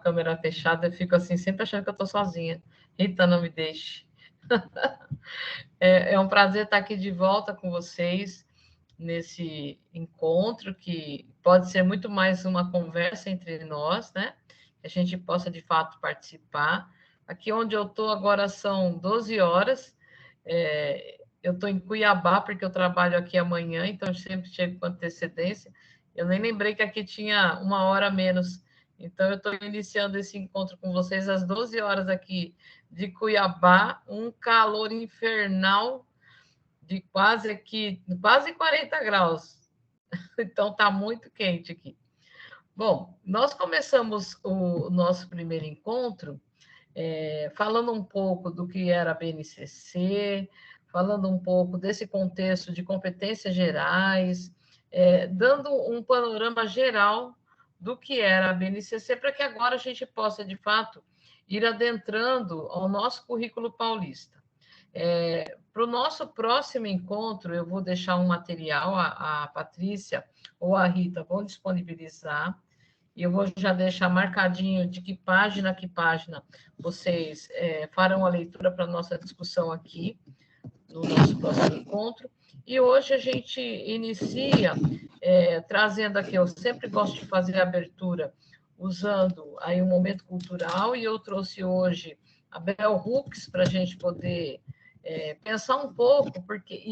câmera fechada, eu fico assim, sempre achando que eu estou sozinha. Rita, não me deixe. É um prazer estar aqui de volta com vocês nesse encontro, que pode ser muito mais uma conversa entre nós, né? Que a gente possa, de fato, participar. Aqui onde eu estou agora são 12 horas. Eu estou em Cuiabá, porque eu trabalho aqui amanhã, então eu sempre chego com antecedência. Eu nem lembrei que aqui tinha uma hora a menos. Então, eu estou iniciando esse encontro com vocês às 12 horas aqui de Cuiabá, um calor infernal de quase 40 graus. Então, está muito quente aqui. Bom, nós começamos o nosso primeiro encontro falando um pouco do que era a BNCC, falando um pouco desse contexto de competências gerais, dando um panorama geral do que era a BNCC, para que agora a gente possa, de fato, ir adentrando ao nosso currículo paulista. Para o nosso próximo encontro, eu vou deixar um material, a Patrícia ou a Rita vão disponibilizar, e eu vou já deixar marcadinho de que página vocês farão a leitura para a nossa discussão aqui, no nosso próximo encontro. E hoje a gente inicia trazendo aqui, eu sempre gosto de fazer a abertura usando aí um momento cultural, e eu trouxe hoje a Bell Hooks para a gente poder pensar um pouco, porque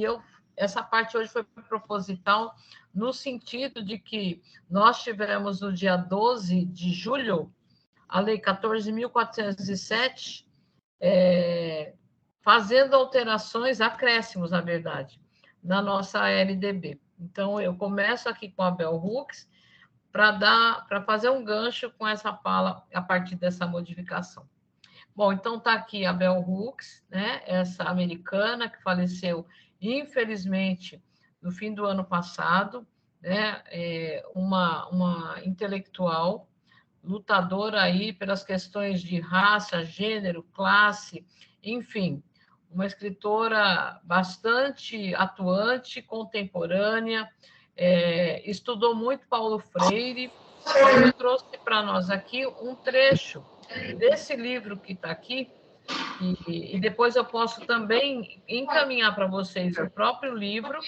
essa parte hoje foi proposital, no sentido de que nós tivemos no dia 12 de julho a Lei 14.407, fazendo alterações, acréscimos, na verdade, na nossa LDB. Então, eu começo aqui com a Bell Hooks para fazer um gancho com essa fala a partir dessa modificação. Bom, então está aqui a Bell Hooks, né? Essa americana que faleceu, infelizmente, no fim do ano passado, né? Uma intelectual, lutadora aí pelas questões de raça, gênero, classe, enfim, uma escritora bastante atuante, contemporânea, estudou muito Paulo Freire. Eu trouxe para nós aqui um trecho desse livro que está aqui, e depois eu posso também encaminhar para vocês o próprio livro,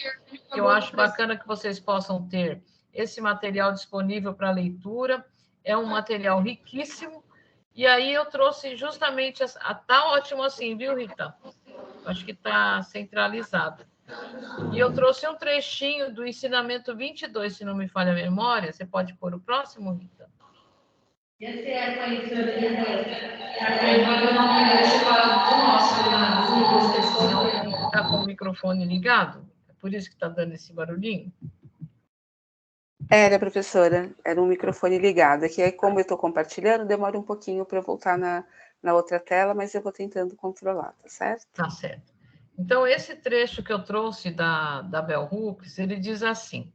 que eu acho bacana que vocês possam ter esse material disponível para leitura. É um material riquíssimo, e aí eu trouxe justamente... Está ótimo assim, viu, Rita? Acho que está centralizado. E eu trouxe um trechinho do ensinamento 22, se não me falha a memória. Você pode pôr o próximo, Rita? Está com o microfone ligado? É por isso que está dando esse barulhinho? Era, professora, era um microfone ligado. Aqui, como eu estou compartilhando, demora um pouquinho para eu voltar na outra tela, mas eu vou tentando controlar, tá certo? Tá certo. Então, esse trecho que eu trouxe da Bell Hooks, ele diz assim: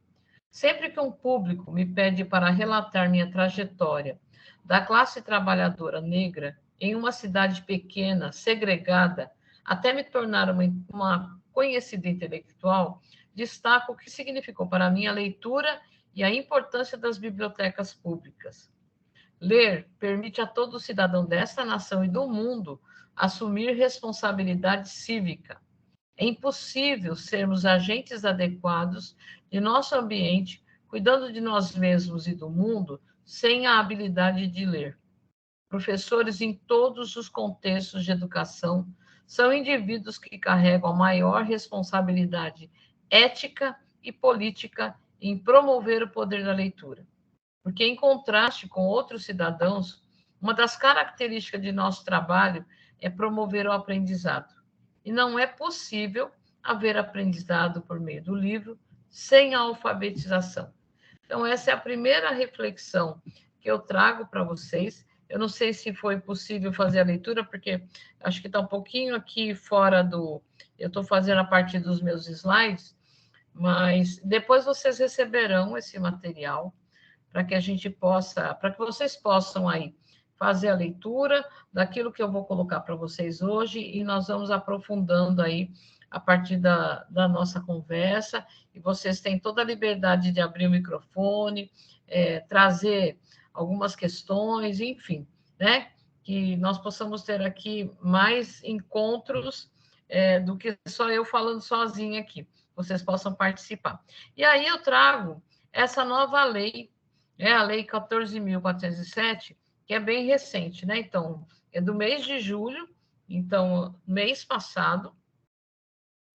sempre que um público me pede para relatar minha trajetória da classe trabalhadora negra em uma cidade pequena, segregada, até me tornar uma conhecida intelectual, destaco o que significou para mim a leitura e a importância das bibliotecas públicas. Ler permite a todo cidadão desta nação e do mundo assumir responsabilidade cívica. É impossível sermos agentes adequados de nosso ambiente, cuidando de nós mesmos e do mundo, sem a habilidade de ler. Professores em todos os contextos de educação são indivíduos que carregam a maior responsabilidade ética e política em promover o poder da leitura. Porque, em contraste com outros cidadãos, uma das características de nosso trabalho é promover o aprendizado. E não é possível haver aprendizado por meio do livro sem a alfabetização. Então, essa é a primeira reflexão que eu trago para vocês. Eu não sei se foi possível fazer a leitura, porque acho que está um pouquinho aqui fora do... Eu estou fazendo a partir dos meus slides, mas depois vocês receberão esse material para que a gente possa, para que vocês possam aí fazer a leitura daquilo que eu vou colocar para vocês hoje, e nós vamos aprofundando aí a partir da nossa conversa, e vocês têm toda a liberdade de abrir o microfone, trazer algumas questões, enfim. né? Que nós possamos ter aqui mais encontros do que só eu falando sozinha aqui. Vocês possam participar. E aí eu trago essa nova lei, a Lei 14.407, que é bem recente, né? Então, é do mês de julho, então, mês passado,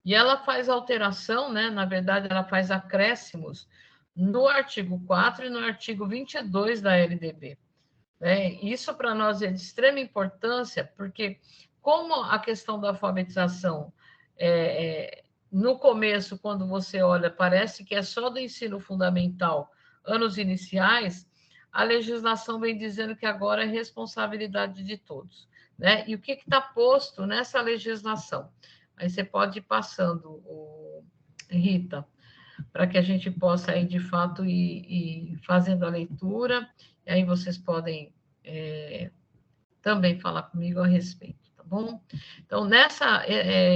e ela faz alteração, né? Na verdade, ela faz acréscimos no artigo 4 e no artigo 22 da LDB. Isso para nós é de extrema importância, porque como a questão da alfabetização, no começo, quando você olha, parece que é só do ensino fundamental, anos iniciais, a legislação vem dizendo que agora é responsabilidade de todos. Né? E o que está posto nessa legislação? Aí você pode ir passando, Rita, para que a gente possa aí, de fato, ir fazendo a leitura, e aí vocês podem também falar comigo a respeito, tá bom? Então,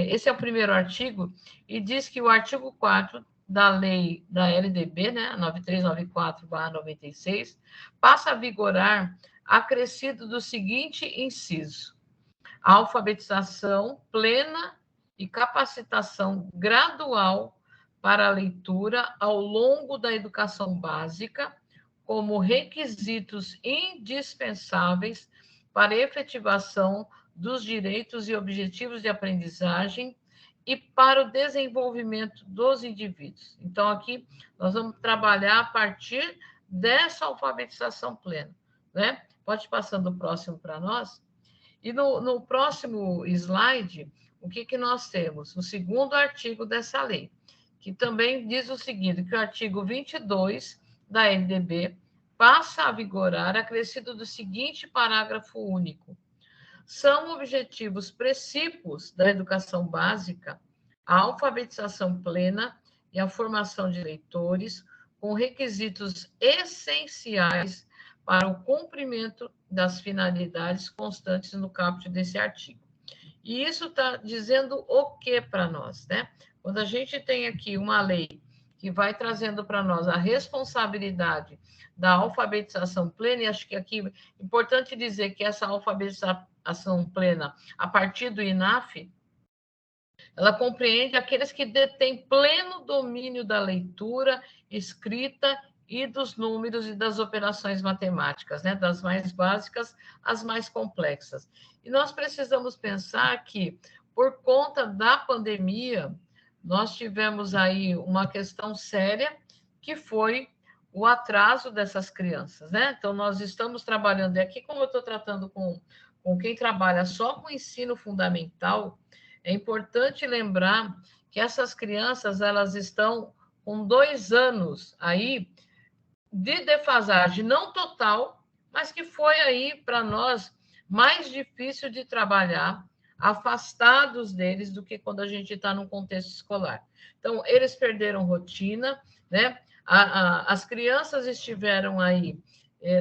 esse é o primeiro artigo, e diz que o artigo 4 da lei da LDB, né, 9394/96, passa a vigorar acrescido do seguinte inciso: a alfabetização plena e capacitação gradual para a leitura ao longo da educação básica, como requisitos indispensáveis para a efetivação dos direitos e objetivos de aprendizagem e para o desenvolvimento dos indivíduos. Então, aqui nós vamos trabalhar a partir dessa alfabetização plena, né? Pode ir passando o próximo para nós. E no próximo slide, o que nós temos? O segundo artigo dessa lei, que também diz o seguinte, que o artigo 22 da LDB passa a vigorar acrescido do seguinte parágrafo único: são objetivos precípios da educação básica a alfabetização plena e a formação de leitores com requisitos essenciais para o cumprimento das finalidades constantes no caput desse artigo. E isso está dizendo o que para nós, né? Quando a gente tem aqui uma lei que vai trazendo para nós a responsabilidade da alfabetização plena, e acho que aqui é importante dizer que essa alfabetização plena, a partir do INAF, ela compreende aqueles que detêm pleno domínio da leitura, escrita e dos números e das operações matemáticas, né? Das mais básicas às mais complexas. E nós precisamos pensar que, por conta da pandemia, nós tivemos aí uma questão séria, que foi o atraso dessas crianças, né? Então, nós estamos trabalhando, e aqui, como eu estou tratando com quem trabalha só com ensino fundamental, é importante lembrar que essas crianças, elas estão com 2 anos aí de defasagem, não total, mas que foi aí, para nós, mais difícil de trabalhar, afastados deles do que quando a gente está num contexto escolar. Então, eles perderam rotina, né? As crianças estiveram aí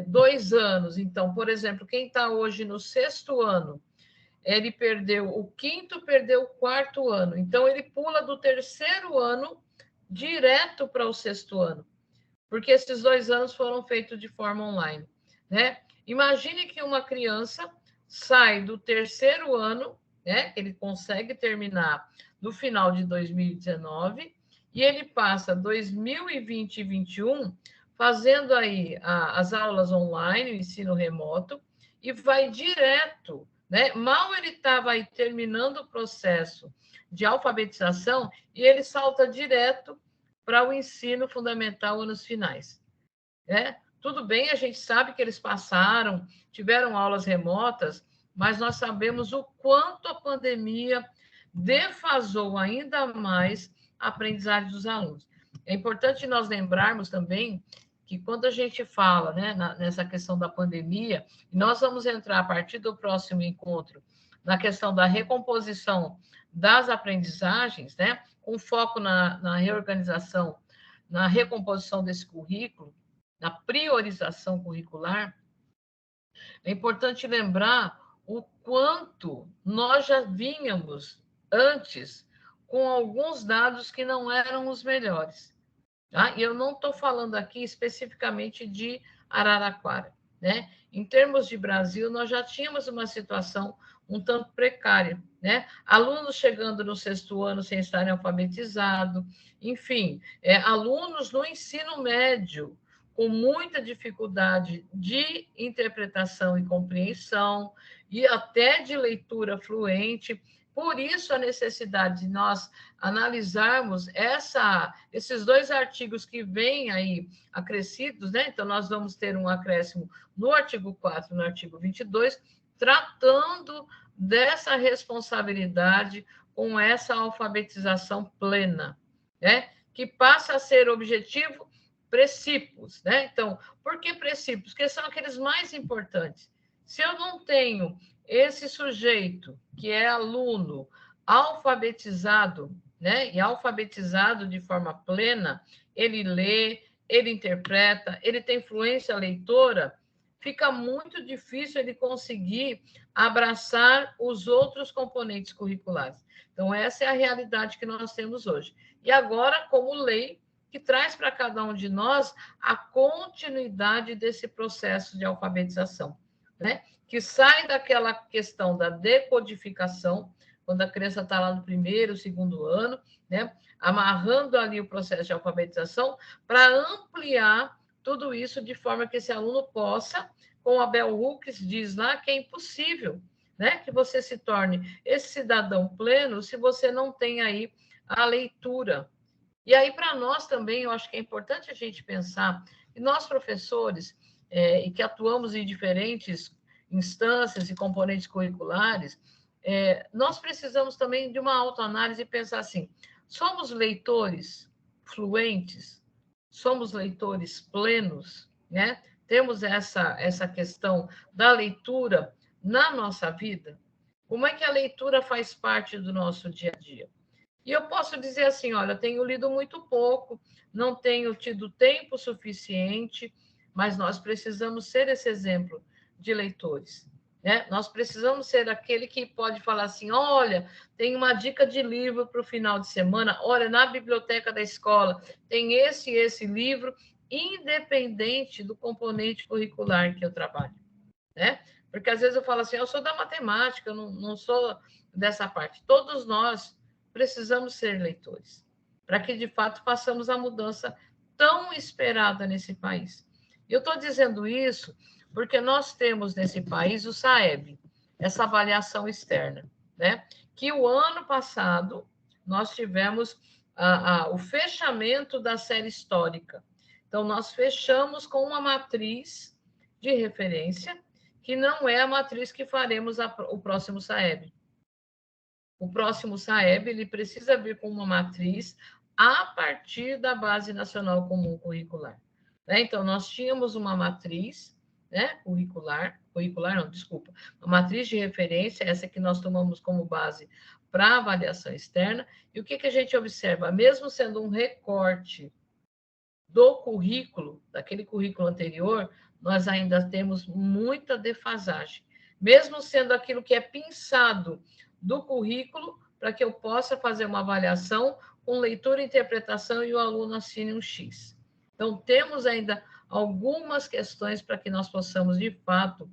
2 anos. Então, por exemplo, quem está hoje no 6º ano, ele perdeu o 5º, perdeu o 4º ano. Então, ele pula do 3º ano direto para o 6º ano, porque esses 2 anos foram feitos de forma online, né? Imagine que uma criança sai do 3º ano, né? Ele consegue terminar no final de 2019 e ele passa 2020 e 2021 fazendo aí as aulas online, o ensino remoto, e vai direto, né? Mal ele estava aí terminando o processo de alfabetização e ele salta direto para o ensino fundamental anos finais. Tudo bem, a gente sabe que eles passaram, tiveram aulas remotas, mas nós sabemos o quanto a pandemia defasou ainda mais a aprendizagem dos alunos. É importante nós lembrarmos também que quando a gente fala, né, nessa questão da pandemia, nós vamos entrar a partir do próximo encontro na questão da recomposição das aprendizagens, né, com foco na reorganização, na recomposição desse currículo, na priorização curricular. É importante lembrar o quanto nós já vínhamos antes com alguns dados que não eram os melhores. Tá? E eu não estou falando aqui especificamente de Araraquara. né? Em termos de Brasil, nós já tínhamos uma situação um tanto precária, né? Alunos chegando no 6º ano sem estarem alfabetizados, enfim, alunos no ensino médio com muita dificuldade de interpretação e compreensão e até de leitura fluente. Por isso, a necessidade de nós analisarmos esses 2 artigos que vêm aí acrescidos, né? Então, nós vamos ter um acréscimo no artigo 4, no artigo 22, tratando dessa responsabilidade com essa alfabetização plena, né? Que passa a ser objetivo princípios, né? Então, por que princípios? Porque são aqueles mais importantes. Se eu não tenho esse sujeito, que é aluno, alfabetizado, né? E alfabetizado de forma plena, ele lê, ele interpreta, ele tem fluência leitora, fica muito difícil ele conseguir abraçar os outros componentes curriculares. Então, essa é a realidade que nós temos hoje. E agora, como lei, que traz para cada um de nós a continuidade desse processo de alfabetização, né? Que sai daquela questão da decodificação, quando a criança está lá no 1º, 2º ano, né? Amarrando ali o processo de alfabetização para ampliar tudo isso de forma que esse aluno possa, como a Bell Hooks diz lá, que é impossível, né? Que você se torne esse cidadão pleno se você não tem aí a leitura. E aí, para nós também, eu acho que é importante a gente pensar, e nós, professores, e que atuamos em diferentes instâncias e componentes curriculares, nós precisamos também de uma autoanálise e pensar assim, somos leitores fluentes? Somos leitores plenos, né? Temos essa questão da leitura na nossa vida? Como é que a leitura faz parte do nosso dia a dia? E eu posso dizer assim, olha, eu tenho lido muito pouco, não tenho tido tempo suficiente, mas nós precisamos ser esse exemplo de leitores, né? Nós precisamos ser aquele que pode falar assim, olha, tem uma dica de livro para o final de semana, olha, na biblioteca da escola tem esse livro, independente do componente curricular que eu trabalho, né? Porque às vezes eu falo assim, eu sou da matemática, eu não sou dessa parte. Todos nós precisamos ser leitores, para que, de fato, façamos a mudança tão esperada nesse país. Eu estou dizendo isso porque nós temos nesse país o SAEB, essa avaliação externa, né? Que o ano passado nós tivemos o fechamento da série histórica. Então, nós fechamos com uma matriz de referência, que não é a matriz que faremos o próximo SAEB. O próximo SAEB ele precisa vir com uma matriz a partir da Base Nacional Comum Curricular. Né? Então, nós tínhamos uma matriz, né, curricular não, desculpa, uma matriz de referência, essa que nós tomamos como base para avaliação externa, e o que a gente observa? Mesmo sendo um recorte do currículo, daquele currículo anterior, nós ainda temos muita defasagem, mesmo sendo aquilo que é pensado do currículo, para que eu possa fazer uma avaliação com leitura e interpretação e o aluno assine um X. Então, temos ainda algumas questões para que nós possamos, de fato,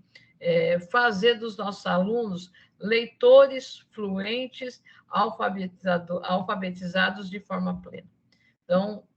fazer dos nossos alunos leitores fluentes, alfabetizados de forma plena. Então,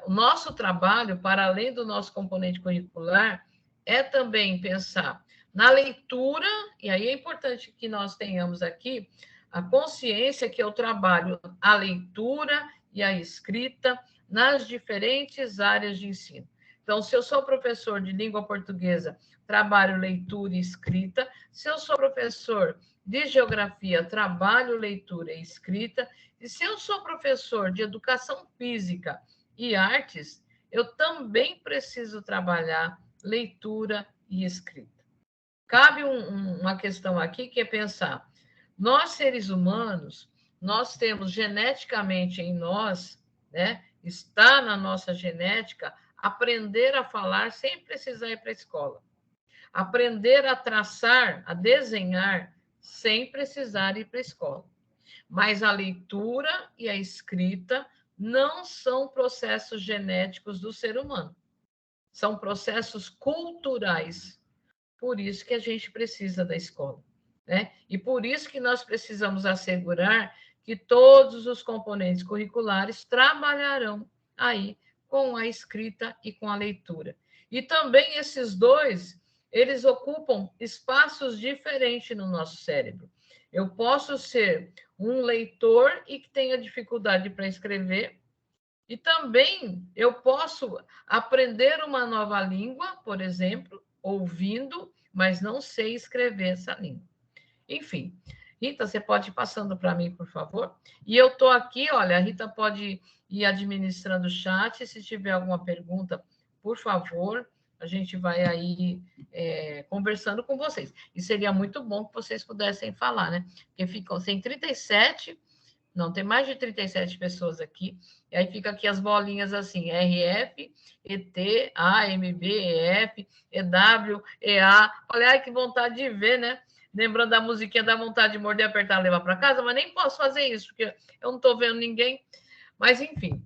o nosso trabalho, para além do nosso componente curricular, é também pensar na leitura, e aí é importante que nós tenhamos aqui a consciência que eu trabalho a leitura e a escrita nas diferentes áreas de ensino. Então, se eu sou professor de língua portuguesa, trabalho leitura e escrita. Se eu sou professor de geografia, trabalho leitura e escrita. E se eu sou professor de educação física e artes, eu também preciso trabalhar leitura e escrita. Cabe uma questão aqui que é pensar, nós seres humanos, nós temos geneticamente em nós, né, está na nossa genética, aprender a falar sem precisar ir para a escola. Aprender a traçar, a desenhar, sem precisar ir para a escola. Mas a leitura e a escrita não são processos genéticos do ser humano. são processos culturais. Por isso que a gente precisa da escola, né? E por isso que nós precisamos assegurar que todos os componentes curriculares trabalharão aí com a escrita e com a leitura. E também esses dois, eles ocupam espaços diferentes no nosso cérebro. Eu posso ser um leitor e que tenha dificuldade para escrever, e também eu posso aprender uma nova língua, por exemplo, ouvindo, mas não sei escrever essa língua. Enfim, Rita, você pode ir passando para mim, por favor? E eu estou aqui, olha, a Rita pode ir administrando o chat, se tiver alguma pergunta, por favor, a gente vai aí conversando com vocês. E seria muito bom que vocês pudessem falar, né? Porque ficam sem 37, não, tem mais de 37 pessoas aqui, e aí fica aqui as bolinhas assim, RF, ET, AMB, EF, EW, EA. Olha, ai, que vontade de ver, né? Lembrando da musiquinha, dá vontade de morder, apertar, levar para casa, mas nem posso fazer isso, porque eu não estou vendo ninguém. Mas, enfim,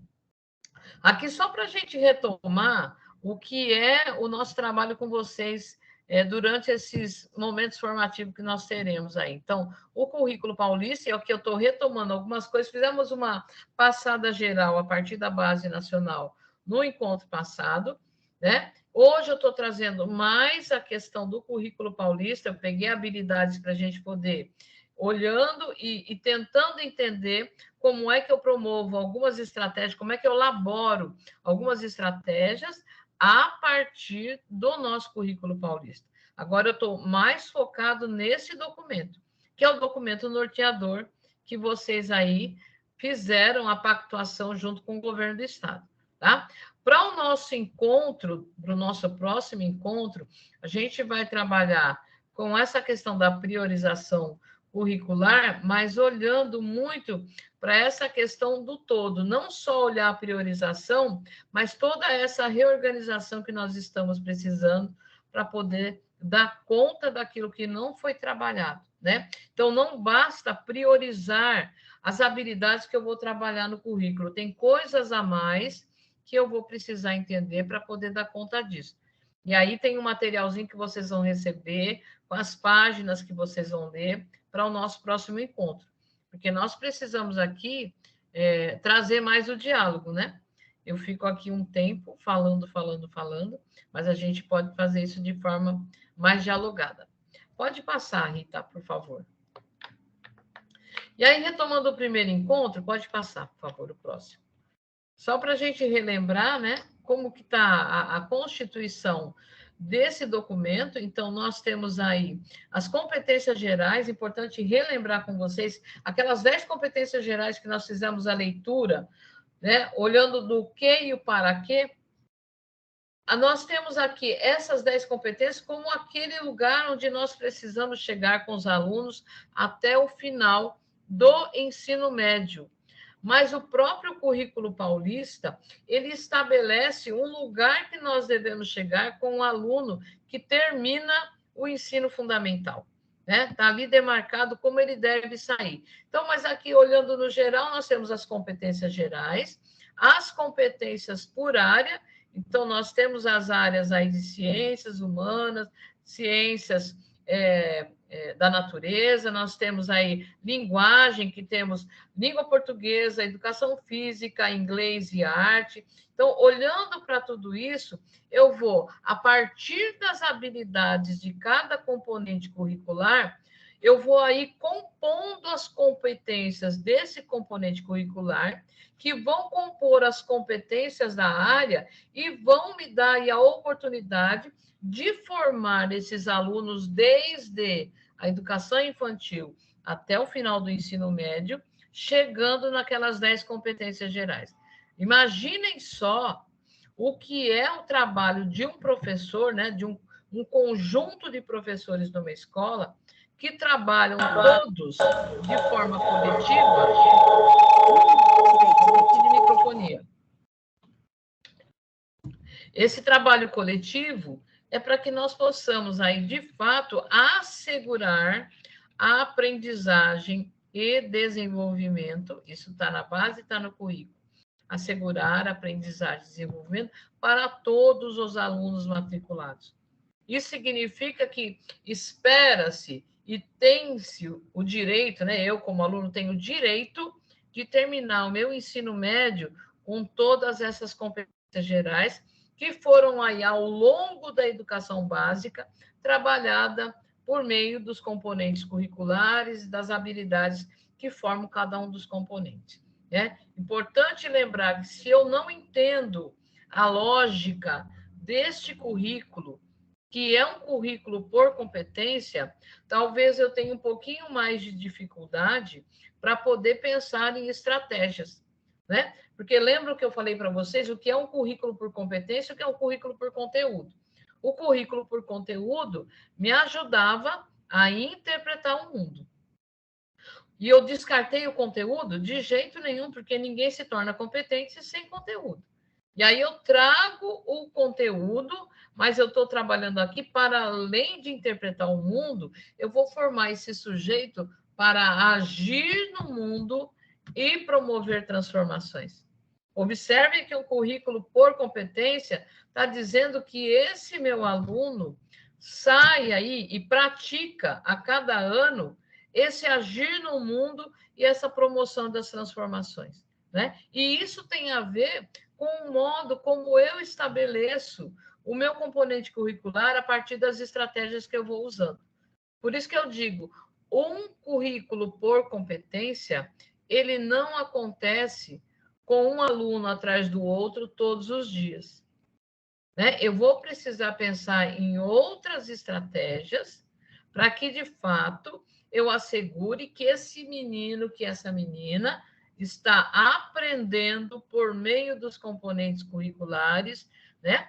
aqui só para a gente retomar o que é o nosso trabalho com vocês durante esses momentos formativos que nós teremos aí. Então, o currículo paulista, é o que eu estou retomando algumas coisas, fizemos uma passada geral a partir da base nacional no encontro passado, né? Hoje eu estou trazendo mais a questão do currículo paulista, eu peguei habilidades para a gente poder, olhando e tentando entender como é que eu promovo algumas estratégias, como é que eu elaboro algumas estratégias a partir do nosso currículo paulista. Agora eu estou mais focado nesse documento, que é o documento norteador que vocês aí fizeram a pactuação junto com o governo do estado, tá? Para o nosso encontro, para o nosso próximo encontro, a gente vai trabalhar com essa questão da priorização curricular, mas olhando muito para essa questão do todo, não só olhar a priorização, mas toda essa reorganização que nós estamos precisando para poder dar conta daquilo que não foi trabalhado, né? Então, não basta priorizar as habilidades que eu vou trabalhar no currículo, tem coisas a mais que eu vou precisar entender para poder dar conta disso. E aí tem um materialzinho que vocês vão receber, com as páginas que vocês vão ler, para o nosso próximo encontro. Porque nós precisamos aqui trazer mais o diálogo, né? Eu fico aqui um tempo falando, mas a gente pode fazer isso de forma mais dialogada. Pode passar, Rita, por favor. E aí, retomando o primeiro encontro, pode passar, por favor, o próximo. Só para a gente relembrar, né, como que está a constituição desse documento. Então, nós temos aí as competências gerais, importante relembrar com vocês, aquelas 10 competências gerais que nós fizemos a leitura, né, olhando do que e o para quê. Nós temos aqui essas 10 competências como aquele lugar onde nós precisamos chegar com os alunos até o final do ensino médio. Mas o próprio currículo paulista, ele estabelece um lugar que nós devemos chegar com o aluno que termina o ensino fundamental, né? Está ali demarcado como ele deve sair. Então, mas aqui, olhando no geral, nós temos as competências gerais, as competências por área. Então, nós temos as áreas aí de ciências humanas, ciências da natureza, nós temos aí linguagem, que temos língua portuguesa, educação física, inglês e arte. Então, olhando para tudo isso, eu vou, a partir das habilidades de cada componente curricular, eu vou aí compondo as competências desse componente curricular, que vão compor as competências da área e vão me dar aí a oportunidade de formar esses alunos desde a educação infantil até o final do ensino médio, chegando naquelas 10 competências gerais. Imaginem só o que é o trabalho de um professor, né, de um conjunto de professores numa escola, que trabalham todos de forma coletiva. De microfonia. Esse trabalho coletivo é para que nós possamos aí, de fato, assegurar a aprendizagem e desenvolvimento, isso está na base, está no currículo, assegurar aprendizagem e desenvolvimento para todos os alunos matriculados. Isso significa que espera-se e tem-se o direito, né? Eu, como aluno, tenho o direito de terminar o meu ensino médio com todas essas competências gerais que foram aí ao longo da educação básica trabalhada por meio dos componentes curriculares e das habilidades que formam cada um dos componentes. É importante lembrar que se eu não entendo a lógica deste currículo, que é um currículo por competência, talvez eu tenha um pouquinho mais de dificuldade para poder pensar em estratégias, né? Porque lembra que eu falei para vocês o que é um currículo por competência e o que é um currículo por conteúdo. O currículo por conteúdo me ajudava a interpretar o mundo. E eu descartei o conteúdo de jeito nenhum, porque ninguém se torna competente sem conteúdo. E aí eu trago o conteúdo, mas eu estou trabalhando aqui para além de interpretar o mundo, eu vou formar esse sujeito para agir no mundo e promover transformações. Observe que o currículo por competência está dizendo que esse meu aluno sai aí e pratica a cada ano esse agir no mundo e essa promoção das transformações, né? E isso tem a ver com o modo como eu estabeleço o meu componente curricular a partir das estratégias que eu vou usando. Por isso que eu digo, um currículo por competência, ele não acontece com um aluno atrás do outro todos os dias, né? Eu vou precisar pensar em outras estratégias para que, de fato, eu assegure que esse menino, que essa menina está aprendendo por meio dos componentes curriculares, né?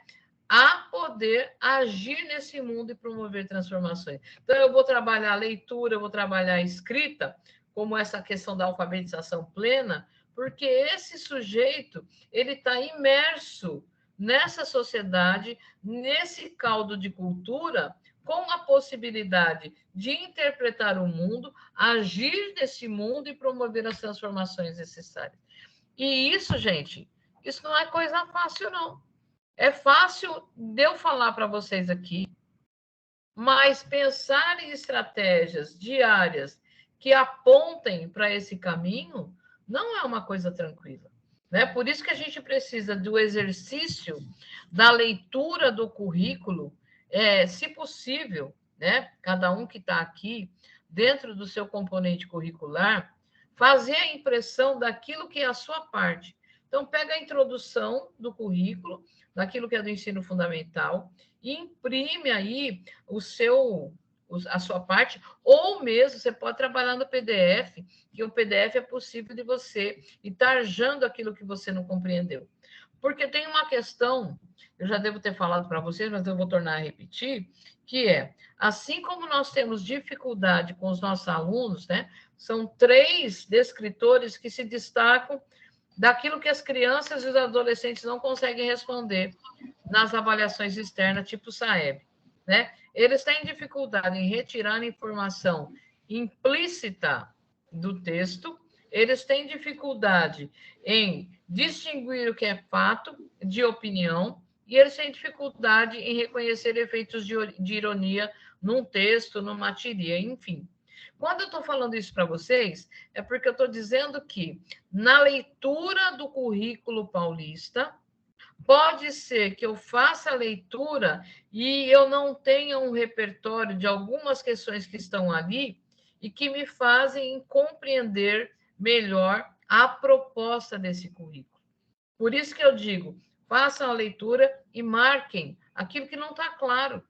A poder agir nesse mundo e promover transformações. Então, eu vou trabalhar a leitura, eu vou trabalhar a escrita, como essa questão da alfabetização plena, porque esse sujeito ele está imerso nessa sociedade, nesse caldo de cultura, com a possibilidade de interpretar o mundo, agir nesse mundo e promover as transformações necessárias. E isso, gente, isso não é coisa fácil, não. É fácil de eu falar para vocês aqui, mas pensar em estratégias diárias que apontem para esse caminho não é uma coisa tranquila, né? Por isso que a gente precisa do exercício da leitura do currículo, se possível, né? Cada um que está aqui, dentro do seu componente curricular, fazer a impressão daquilo que é a sua parte. Então, pega a introdução do currículo, daquilo que é do ensino fundamental, e imprime aí a sua parte, ou mesmo você pode trabalhar no PDF, que o PDF é possível de você ir tarjando aquilo que você não compreendeu. Porque tem uma questão, eu já devo ter falado para vocês, mas eu vou tornar a repetir, que é, assim como nós temos dificuldade com os nossos alunos, né? São 3 descritores que se destacam daquilo que as crianças e os adolescentes não conseguem responder nas avaliações externas, tipo SAEB, né? Eles têm dificuldade em retirar a informação implícita do texto, eles têm dificuldade em distinguir o que é fato de opinião, e eles têm dificuldade em reconhecer efeitos de ironia num texto, numa tirinha, enfim. Quando eu estou falando isso para vocês, é porque eu estou dizendo que, na leitura do currículo paulista, pode ser que eu faça a leitura e eu não tenha um repertório de algumas questões que estão ali e que me fazem compreender melhor a proposta desse currículo. Por isso que eu digo, façam a leitura e marquem aquilo que não está claro,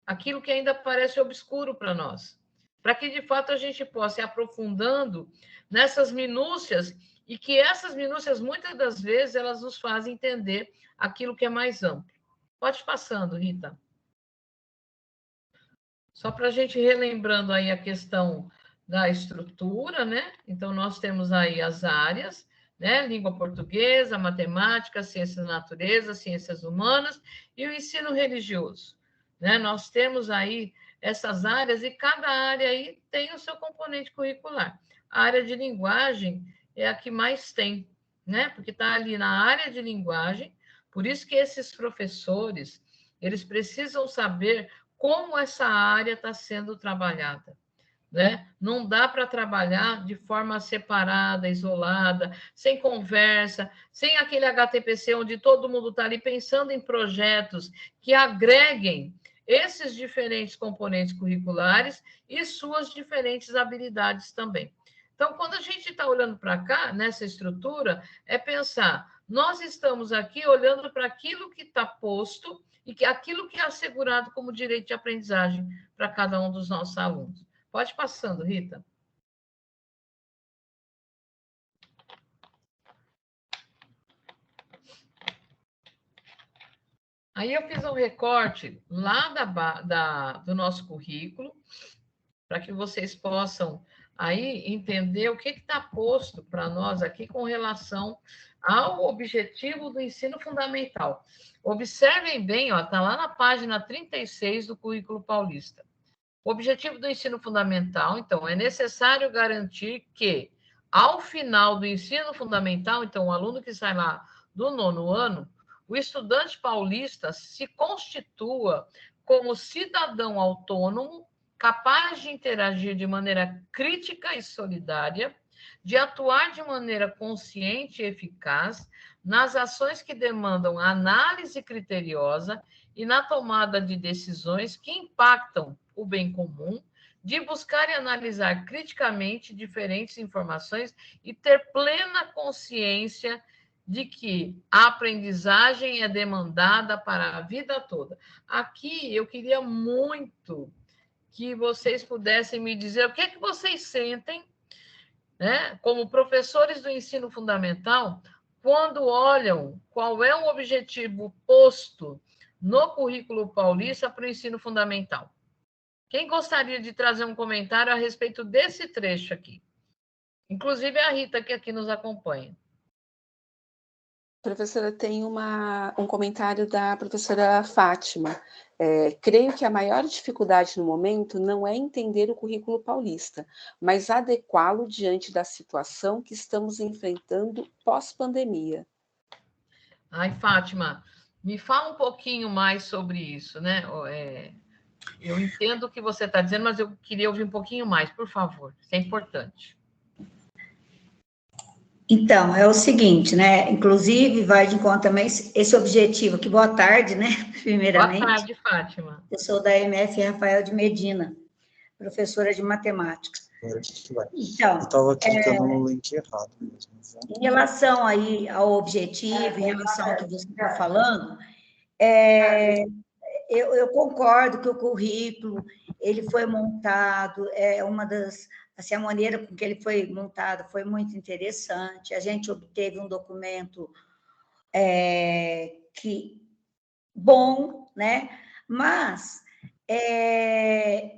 aquilo que ainda parece obscuro para nós, para que, de fato, a gente possa ir aprofundando nessas minúcias e que essas minúcias, muitas das vezes, elas nos fazem entender aquilo que é mais amplo. Pode ir passando, Rita. Só para a gente relembrando aí a questão da estrutura, né? Então, nós temos aí as áreas, né? Língua portuguesa, matemática, ciências da natureza, ciências humanas e o ensino religioso, né? Nós temos aí essas áreas e cada área aí tem o seu componente curricular. A área de linguagem é a que mais tem, né? Porque está ali na área de linguagem, por isso que esses professores, eles precisam saber como essa área está sendo trabalhada, né? Não dá para trabalhar de forma separada, isolada, sem conversa, sem aquele HTPC onde todo mundo está ali pensando em projetos que agreguem esses diferentes componentes curriculares e suas diferentes habilidades também. Então, quando a gente está olhando para cá, nessa estrutura, é pensar, nós estamos aqui olhando para aquilo que está posto e que aquilo que é assegurado como direito de aprendizagem para cada um dos nossos alunos. Pode passando, Rita. Aí eu fiz um recorte lá do nosso currículo, para que vocês possam aí entender o que está posto para nós aqui com relação ao objetivo do ensino fundamental. Observem bem, está lá na página 36 do Currículo Paulista. O objetivo do ensino fundamental, então, é necessário garantir que, ao final do ensino fundamental, então, o aluno que sai lá do 9º ano, o estudante paulista se constitua como cidadão autônomo, capaz de interagir de maneira crítica e solidária, de atuar de maneira consciente e eficaz nas ações que demandam análise criteriosa e na tomada de decisões que impactam o bem comum, de buscar e analisar criticamente diferentes informações e ter plena consciência de que a aprendizagem é demandada para a vida toda. Aqui eu queria muito que vocês pudessem me dizer o que é que vocês sentem, né, como professores do ensino fundamental, quando olham qual é o objetivo posto no currículo paulista para o ensino fundamental. Quem gostaria de trazer um comentário a respeito desse trecho aqui? Inclusive a Rita, que aqui nos acompanha. Professora, tem um comentário da professora Fátima. Creio que a maior dificuldade no momento não é entender o currículo paulista, mas adequá-lo diante da situação que estamos enfrentando pós-pandemia. Ai, Fátima, me fala um pouquinho mais sobre isso, né? Eu entendo o que você está dizendo, mas eu queria ouvir um pouquinho mais, por favor. Isso é importante. Então, é o seguinte, né? Inclusive, vai de encontro também esse objetivo, que boa tarde, né? Primeiramente. Boa tarde, Fátima. Eu sou da MF Rafael de Medina, professora de matemática. Então, eu estava clicando no link errado mesmo. Em relação aí ao objetivo, em relação ao que você está falando, eu concordo que o currículo, ele foi montado, uma das... Assim, a maneira com que ele foi montado foi muito interessante. A gente obteve um documento bom, né? Mas,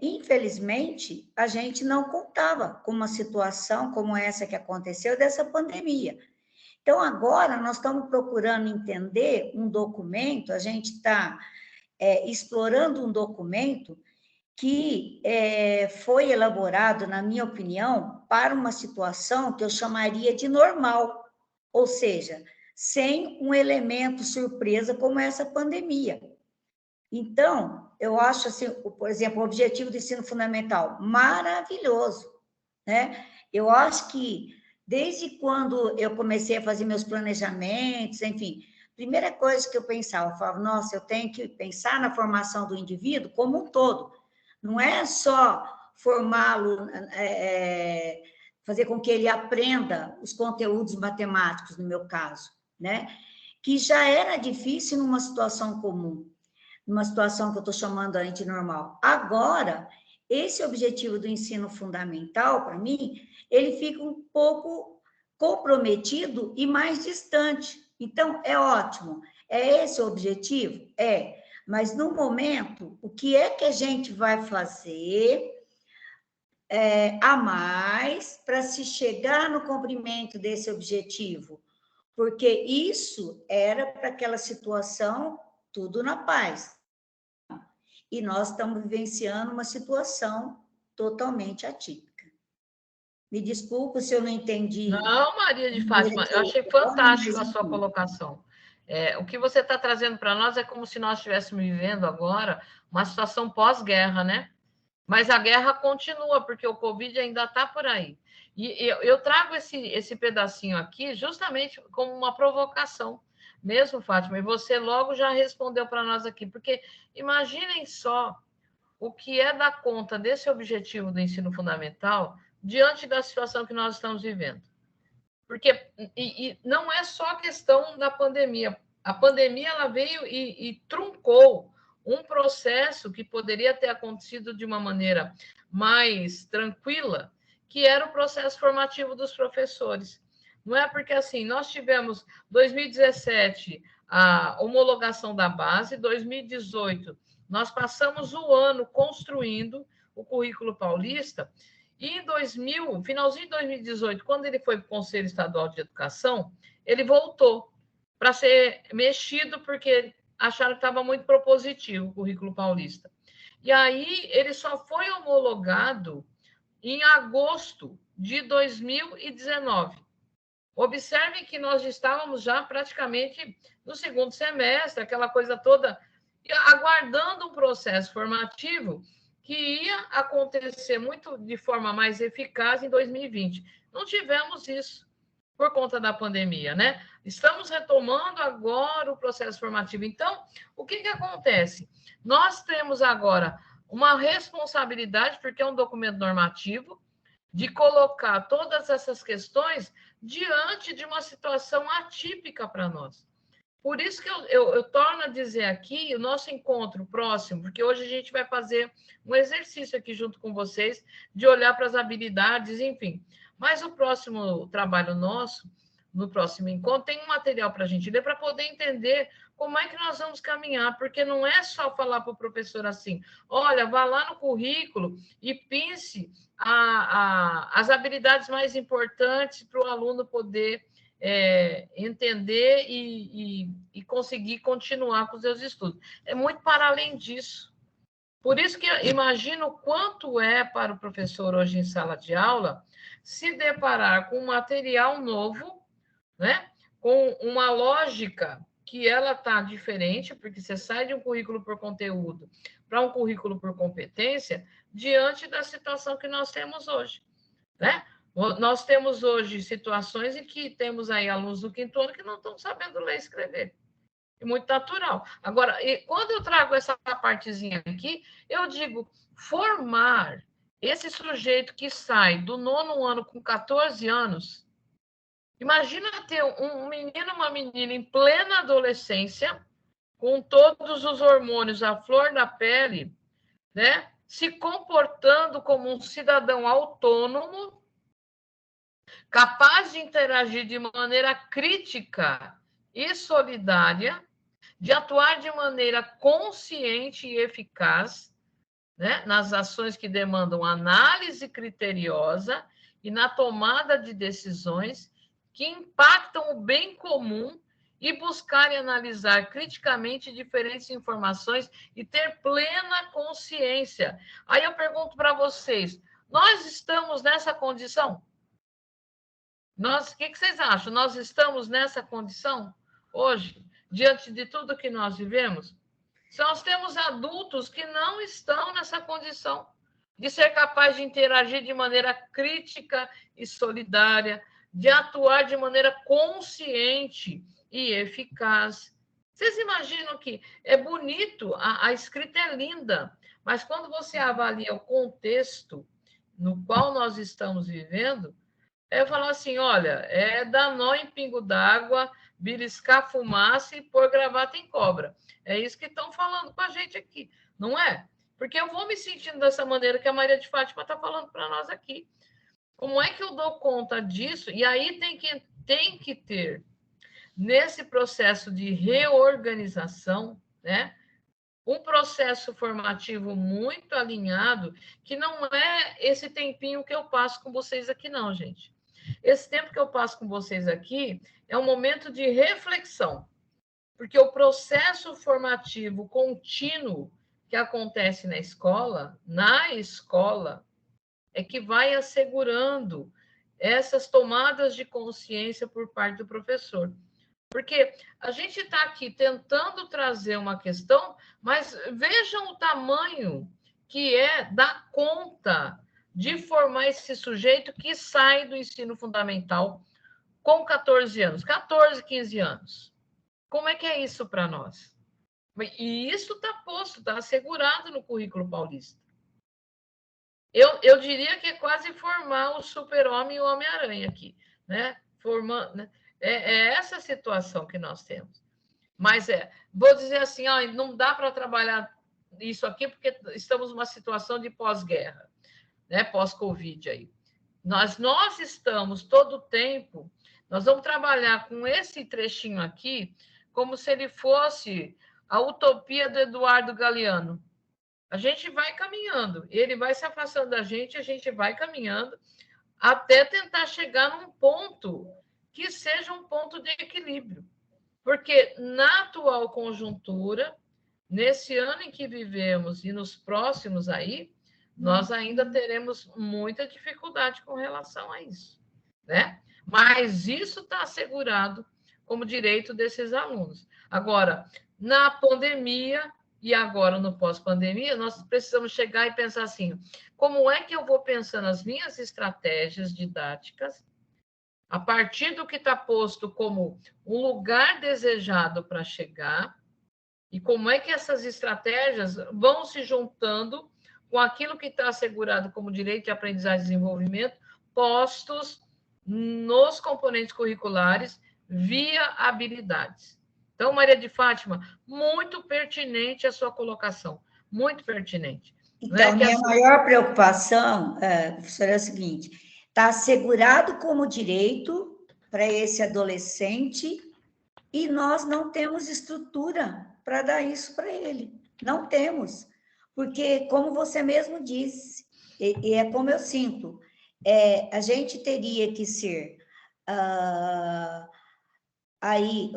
infelizmente, a gente não contava com uma situação como essa que aconteceu, dessa pandemia. Então, agora, nós estamos procurando entender um documento, a gente está explorando um documento que foi elaborado, na minha opinião, para uma situação que eu chamaria de normal, ou seja, sem um elemento surpresa como essa pandemia. Então, eu acho, assim, por exemplo, o objetivo do ensino fundamental, maravilhoso, né? Eu acho que, desde quando eu comecei a fazer meus planejamentos, enfim, primeira coisa que eu pensava, eu falava, nossa, eu tenho que pensar na formação do indivíduo como um todo, não é só formá-lo, fazer com que ele aprenda os conteúdos matemáticos, no meu caso, né? Que já era difícil numa situação comum, numa situação que eu estou chamando aí de normal. Agora, esse objetivo do ensino fundamental, para mim, ele fica um pouco comprometido e mais distante. Então, é ótimo. É esse o objetivo? Mas, no momento, o que é que a gente vai fazer a mais para se chegar no cumprimento desse objetivo? Porque isso era para aquela situação tudo na paz. E nós estamos vivenciando uma situação totalmente atípica. Me desculpa se eu não entendi. Não, Maria de Fátima, eu achei fantástico a sua colocação. O que você está trazendo para nós é como se nós estivéssemos vivendo agora uma situação pós-guerra, né? Mas a guerra continua, porque o Covid ainda está por aí. E eu trago esse pedacinho aqui justamente como uma provocação mesmo, Fátima, e você logo já respondeu para nós aqui, porque imaginem só o que é dar conta desse objetivo do ensino fundamental diante da situação que nós estamos vivendo. Porque e não é só a questão da pandemia. A pandemia ela veio e truncou um processo que poderia ter acontecido de uma maneira mais tranquila, que era o processo formativo dos professores. Não é porque assim, nós tivemos 2017 a homologação da base, 2018 nós passamos o ano construindo o currículo paulista, e em finalzinho de 2018, quando ele foi para o Conselho Estadual de Educação, ele voltou para ser mexido, porque acharam que estava muito propositivo o currículo paulista. E aí ele só foi homologado em agosto de 2019. Observe que nós estávamos já praticamente no segundo semestre, aquela coisa toda, aguardando um processo formativo que ia acontecer muito de forma mais eficaz em 2020. Não tivemos isso por conta da pandemia, né? Estamos retomando agora o processo formativo. Então, o que acontece? Nós temos agora uma responsabilidade, porque é um documento normativo, de colocar todas essas questões diante de uma situação atípica para nós. Por isso que eu torno a dizer aqui o nosso encontro próximo, porque hoje a gente vai fazer um exercício aqui junto com vocês, de olhar para as habilidades, enfim. Mas o próximo trabalho nosso, no próximo encontro, tem um material para a gente ler, para poder entender como é que nós vamos caminhar, porque não é só falar para o professor assim, olha, vá lá no currículo e pense as habilidades mais importantes para o aluno poder entender e conseguir continuar com os seus estudos. É muito para além disso. Por isso que imagino o quanto é para o professor hoje em sala de aula se deparar com um material novo, né? Com uma lógica que ela está diferente, porque você sai de um currículo por conteúdo para um currículo por competência, diante da situação que nós temos hoje, né? Nós temos hoje situações em que temos aí alunos do quinto ano que não estão sabendo ler e escrever. É muito natural. Agora, quando eu trago essa partezinha aqui, eu digo, formar esse sujeito que sai do 9º ano com 14 anos, imagina ter um menino, uma menina em plena adolescência, com todos os hormônios à flor da pele, né? Se comportando como um cidadão autônomo, capaz de interagir de maneira crítica e solidária, de atuar de maneira consciente e eficaz, né, nas ações que demandam análise criteriosa e na tomada de decisões que impactam o bem comum e buscar e analisar criticamente diferentes informações e ter plena consciência. Aí eu pergunto para vocês, nós estamos nessa condição? O que vocês acham? Nós estamos nessa condição hoje, diante de tudo que nós vivemos? Nós temos adultos que não estão nessa condição de ser capaz de interagir de maneira crítica e solidária, de atuar de maneira consciente e eficaz. Vocês imaginam que é bonito, a escrita é linda, mas quando você avalia o contexto no qual nós estamos vivendo, eu falo assim, olha, dar nó em pingo d'água, beliscar fumaça e pôr gravata em cobra. É isso que estão falando com a gente aqui, não é? Porque eu vou me sentindo dessa maneira que a Maria de Fátima está falando para nós aqui. Como é que eu dou conta disso? E aí tem que ter, nesse processo de reorganização, né, um processo formativo muito alinhado, que não é esse tempinho que eu passo com vocês aqui, não, gente. Esse tempo que eu passo com vocês aqui é um momento de reflexão, porque o processo formativo contínuo que acontece na escola, é que vai assegurando essas tomadas de consciência por parte do professor. Porque a gente está aqui tentando trazer uma questão, mas vejam o tamanho que é dar conta de formar esse sujeito que sai do ensino fundamental com 14 anos, 14, 15 anos. Como é que é isso para nós? E isso está posto, está assegurado no currículo paulista. Eu diria que é quase formar o super-homem e o Homem-Aranha aqui, né? Formando, né? É essa situação que nós temos. Mas vou dizer assim, ó, não dá para trabalhar isso aqui porque estamos numa situação de pós-guerra, né? Pós-Covid aí. Nós estamos todo o tempo, nós vamos trabalhar com esse trechinho aqui como se ele fosse a utopia do Eduardo Galeano. A gente vai caminhando, ele vai se afastando da gente, a gente vai caminhando até tentar chegar num ponto que seja um ponto de equilíbrio. Porque na atual conjuntura, nesse ano em que vivemos e nos próximos aí, nós ainda teremos muita dificuldade com relação a isso, né? Mas isso está assegurado como direito desses alunos. Agora, na pandemia e agora no pós-pandemia, nós precisamos chegar e pensar assim, como é que eu vou pensando as minhas estratégias didáticas a partir do que está posto como um lugar desejado para chegar, e como é que essas estratégias vão se juntando com aquilo que está assegurado como direito de aprendizagem e desenvolvimento, postos nos componentes curriculares via habilidades. Então, Maria de Fátima, muito pertinente a sua colocação, muito pertinente. Então, minha maior preocupação, professora, é o seguinte: está assegurado como direito para esse adolescente e nós não temos estrutura para dar isso para ele. Não temos. Porque, como você mesmo disse, e é como eu sinto, a gente teria que ser aí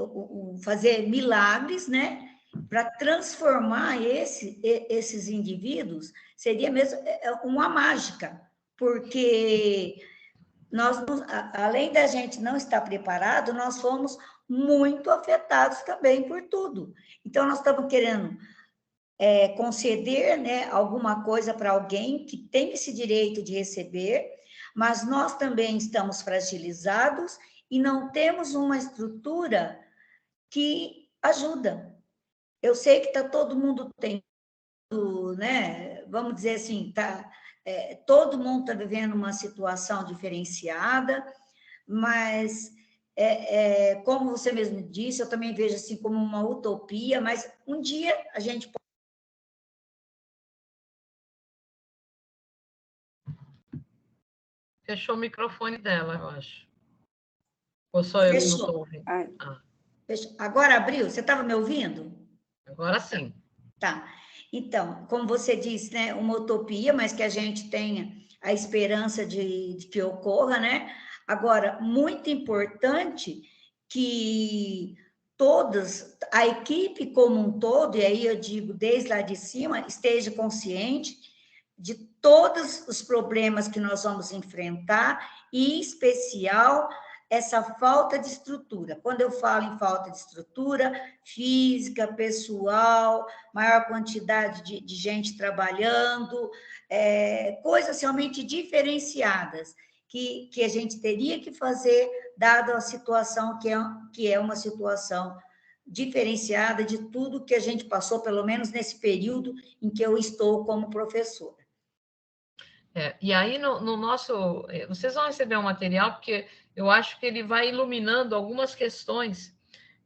fazer milagres, né? Para transformar esses indivíduos, seria mesmo uma mágica, porque nós, além da gente não estar preparado, nós fomos muito afetados também por tudo. Então, nós estamos querendo conceder, né, alguma coisa para alguém que tem esse direito de receber, mas nós também estamos fragilizados e não temos uma estrutura que ajuda. Eu sei que está todo mundo tendo, né, vamos dizer assim, todo mundo está vivendo uma situação diferenciada, mas, como você mesmo disse, eu também vejo assim como uma utopia, mas um dia a gente pode... Fechou o microfone dela, eu acho. Ou só eu que não estou ouvindo? Agora abriu? Você estava me ouvindo? Agora sim. Tá. Então, como você disse, né, uma utopia, mas que a gente tenha a esperança de que ocorra, né? Agora, muito importante que a equipe como um todo, e aí eu digo desde lá de cima, esteja consciente de todos os problemas que nós vamos enfrentar, e em especial essa falta de estrutura. Quando eu falo em falta de estrutura física, pessoal, maior quantidade de gente trabalhando, coisas realmente diferenciadas que a gente teria que fazer, dado a situação que é uma situação diferenciada de tudo que a gente passou, pelo menos nesse período em que eu estou como professora. E aí, no nosso... Vocês vão receber um material, porque eu acho que ele vai iluminando algumas questões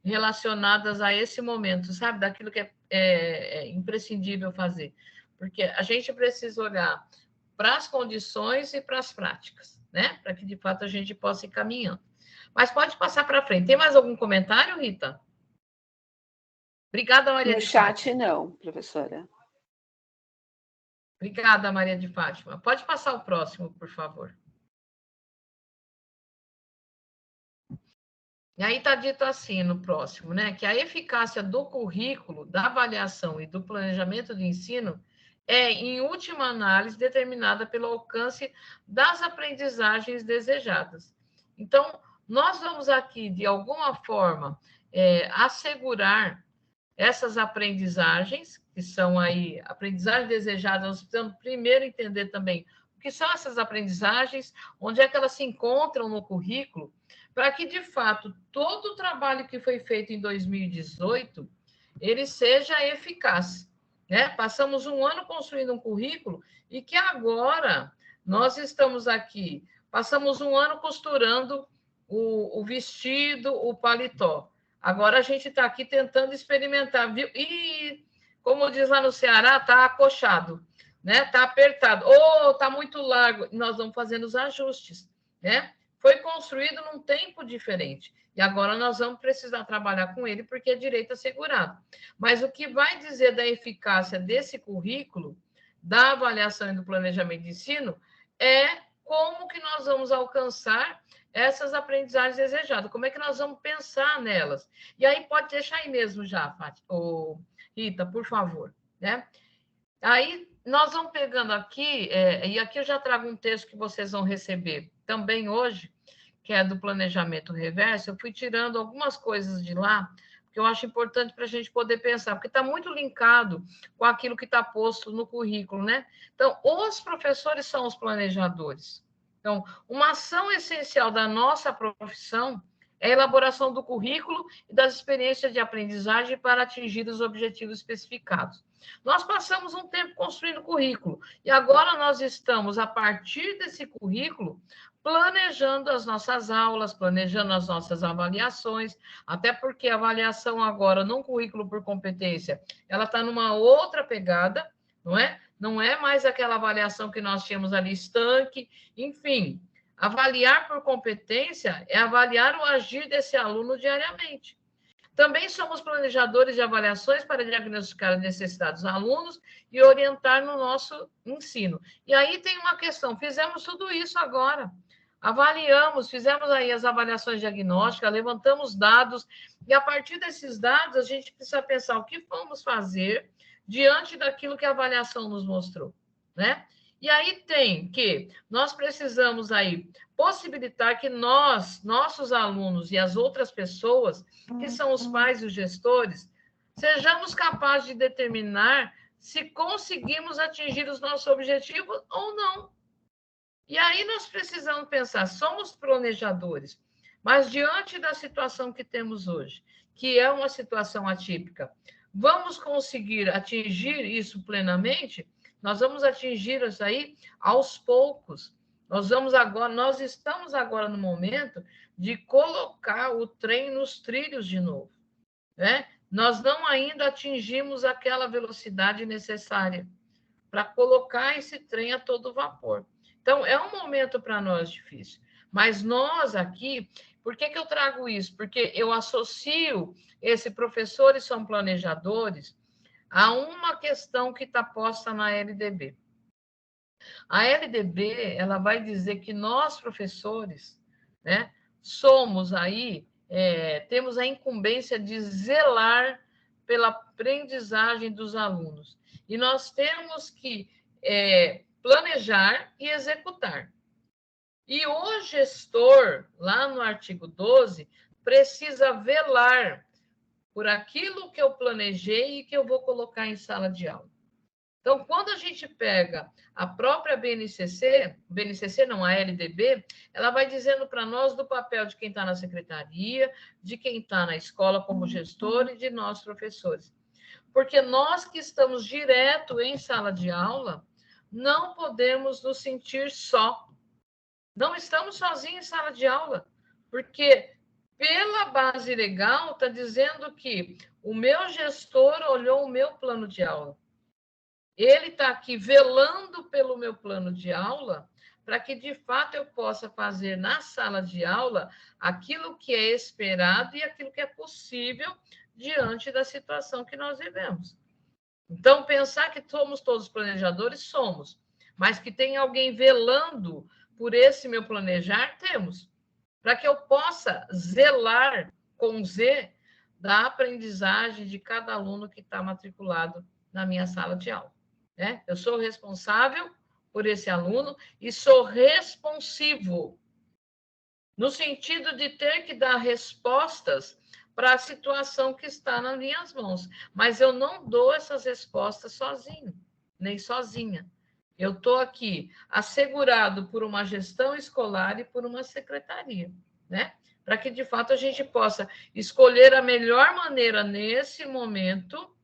relacionadas a esse momento, sabe? Daquilo que é imprescindível fazer. Porque a gente precisa olhar para as condições e para as práticas, né? Para que, de fato, a gente possa ir caminhando. Mas pode passar para frente. Tem mais algum comentário, Rita? Obrigada, Maria de Fátima. No chat, não, professora. Obrigada, Maria de Fátima. Pode passar o próximo, por favor. E aí está dito assim no próximo, né? Que a eficácia do currículo, da avaliação e do planejamento de ensino é, em última análise, determinada pelo alcance das aprendizagens desejadas. Então, nós vamos aqui, de alguma forma, assegurar essas aprendizagens, que são aí aprendizagens desejadas. Nós precisamos primeiro entender também o que são essas aprendizagens, onde é que elas se encontram no currículo, para que, de fato, todo o trabalho que foi feito em 2018, ele seja eficaz. Né? Passamos um ano construindo um currículo e que agora nós estamos aqui, passamos um ano costurando o vestido, o paletó. Agora a gente está aqui tentando experimentar, viu? E, como diz lá no Ceará, está acochado, né? Está apertado, ou está muito largo. Nós vamos fazendo os ajustes, né? Foi construído num tempo diferente. E agora nós vamos precisar trabalhar com ele, porque é direito assegurado. Mas o que vai dizer da eficácia desse currículo, da avaliação e do planejamento de ensino, é como que nós vamos alcançar essas aprendizagens desejadas, como é que nós vamos pensar nelas. E aí pode deixar aí mesmo já, Rita, por favor. Né? Aí nós vamos pegando aqui, e aqui eu já trago um texto que vocês vão receber também hoje, que é do planejamento reverso. Eu fui tirando algumas coisas de lá, que eu acho importante para a gente poder pensar, porque está muito linkado com aquilo que está posto no currículo, né? Então, os professores são os planejadores. Então, uma ação essencial da nossa profissão é a elaboração do currículo e das experiências de aprendizagem para atingir os objetivos especificados. Nós passamos um tempo construindo currículo e agora nós estamos, a partir desse currículo, planejando as nossas aulas, planejando as nossas avaliações, até porque a avaliação agora, num currículo por competência, ela está numa outra pegada, não é? Não é mais aquela avaliação que nós tínhamos ali, estanque, enfim. Avaliar por competência é avaliar o agir desse aluno diariamente. Também somos planejadores de avaliações para diagnosticar as necessidades dos alunos e orientar no nosso ensino. E aí tem uma questão, fizemos tudo isso agora. Avaliamos, fizemos aí as avaliações diagnósticas, levantamos dados, e a partir desses dados a gente precisa pensar o que vamos fazer diante daquilo que a avaliação nos mostrou, né? E aí tem que nós precisamos aí possibilitar que nós, nossos alunos e as outras pessoas, que são os pais e os gestores, sejamos capazes de determinar se conseguimos atingir os nossos objetivos ou não. E aí nós precisamos pensar, somos planejadores, mas diante da situação que temos hoje, que é uma situação atípica, vamos conseguir atingir isso plenamente? Nós vamos atingir isso aí aos poucos. Nós estamos agora no momento de colocar o trem nos trilhos de novo, né? Nós não ainda atingimos aquela velocidade necessária para colocar esse trem a todo vapor. Então, é um momento para nós difícil. Mas nós aqui, por que eu trago isso? Porque eu associo esse professores são planejadores a uma questão que está posta na LDB. A LDB, ela vai dizer que nós, professores, né, somos aí, temos a incumbência de zelar pela aprendizagem dos alunos. E nós temos que planejar e executar. E o gestor, lá no artigo 12, precisa velar por aquilo que eu planejei e que eu vou colocar em sala de aula. Então, quando a gente pega a própria BNCC não, a LDB, ela vai dizendo para nós do papel de quem está na secretaria, de quem está na escola como gestor e de nós, professores. Porque nós que estamos direto em sala de aula, não podemos nos sentir só. Não estamos sozinhos em sala de aula, porque pela base legal está dizendo que o meu gestor olhou o meu plano de aula. Ele está aqui velando pelo meu plano de aula para que, de fato, eu possa fazer na sala de aula aquilo que é esperado e aquilo que é possível diante da situação que nós vivemos. Então, pensar que somos todos planejadores, somos, mas que tem alguém velando por esse meu planejar, temos, para que eu possa zelar com Z da aprendizagem de cada aluno que está matriculado na minha sala de aula. né? Eu sou responsável por esse aluno e sou responsivo, no sentido de ter que dar respostas para a situação que está nas minhas mãos. Mas eu não dou essas respostas sozinho, nem sozinha. Eu estou aqui assegurado por uma gestão escolar e por uma secretaria, né? Para que, de fato, a gente possa escolher a melhor maneira, nesse momento,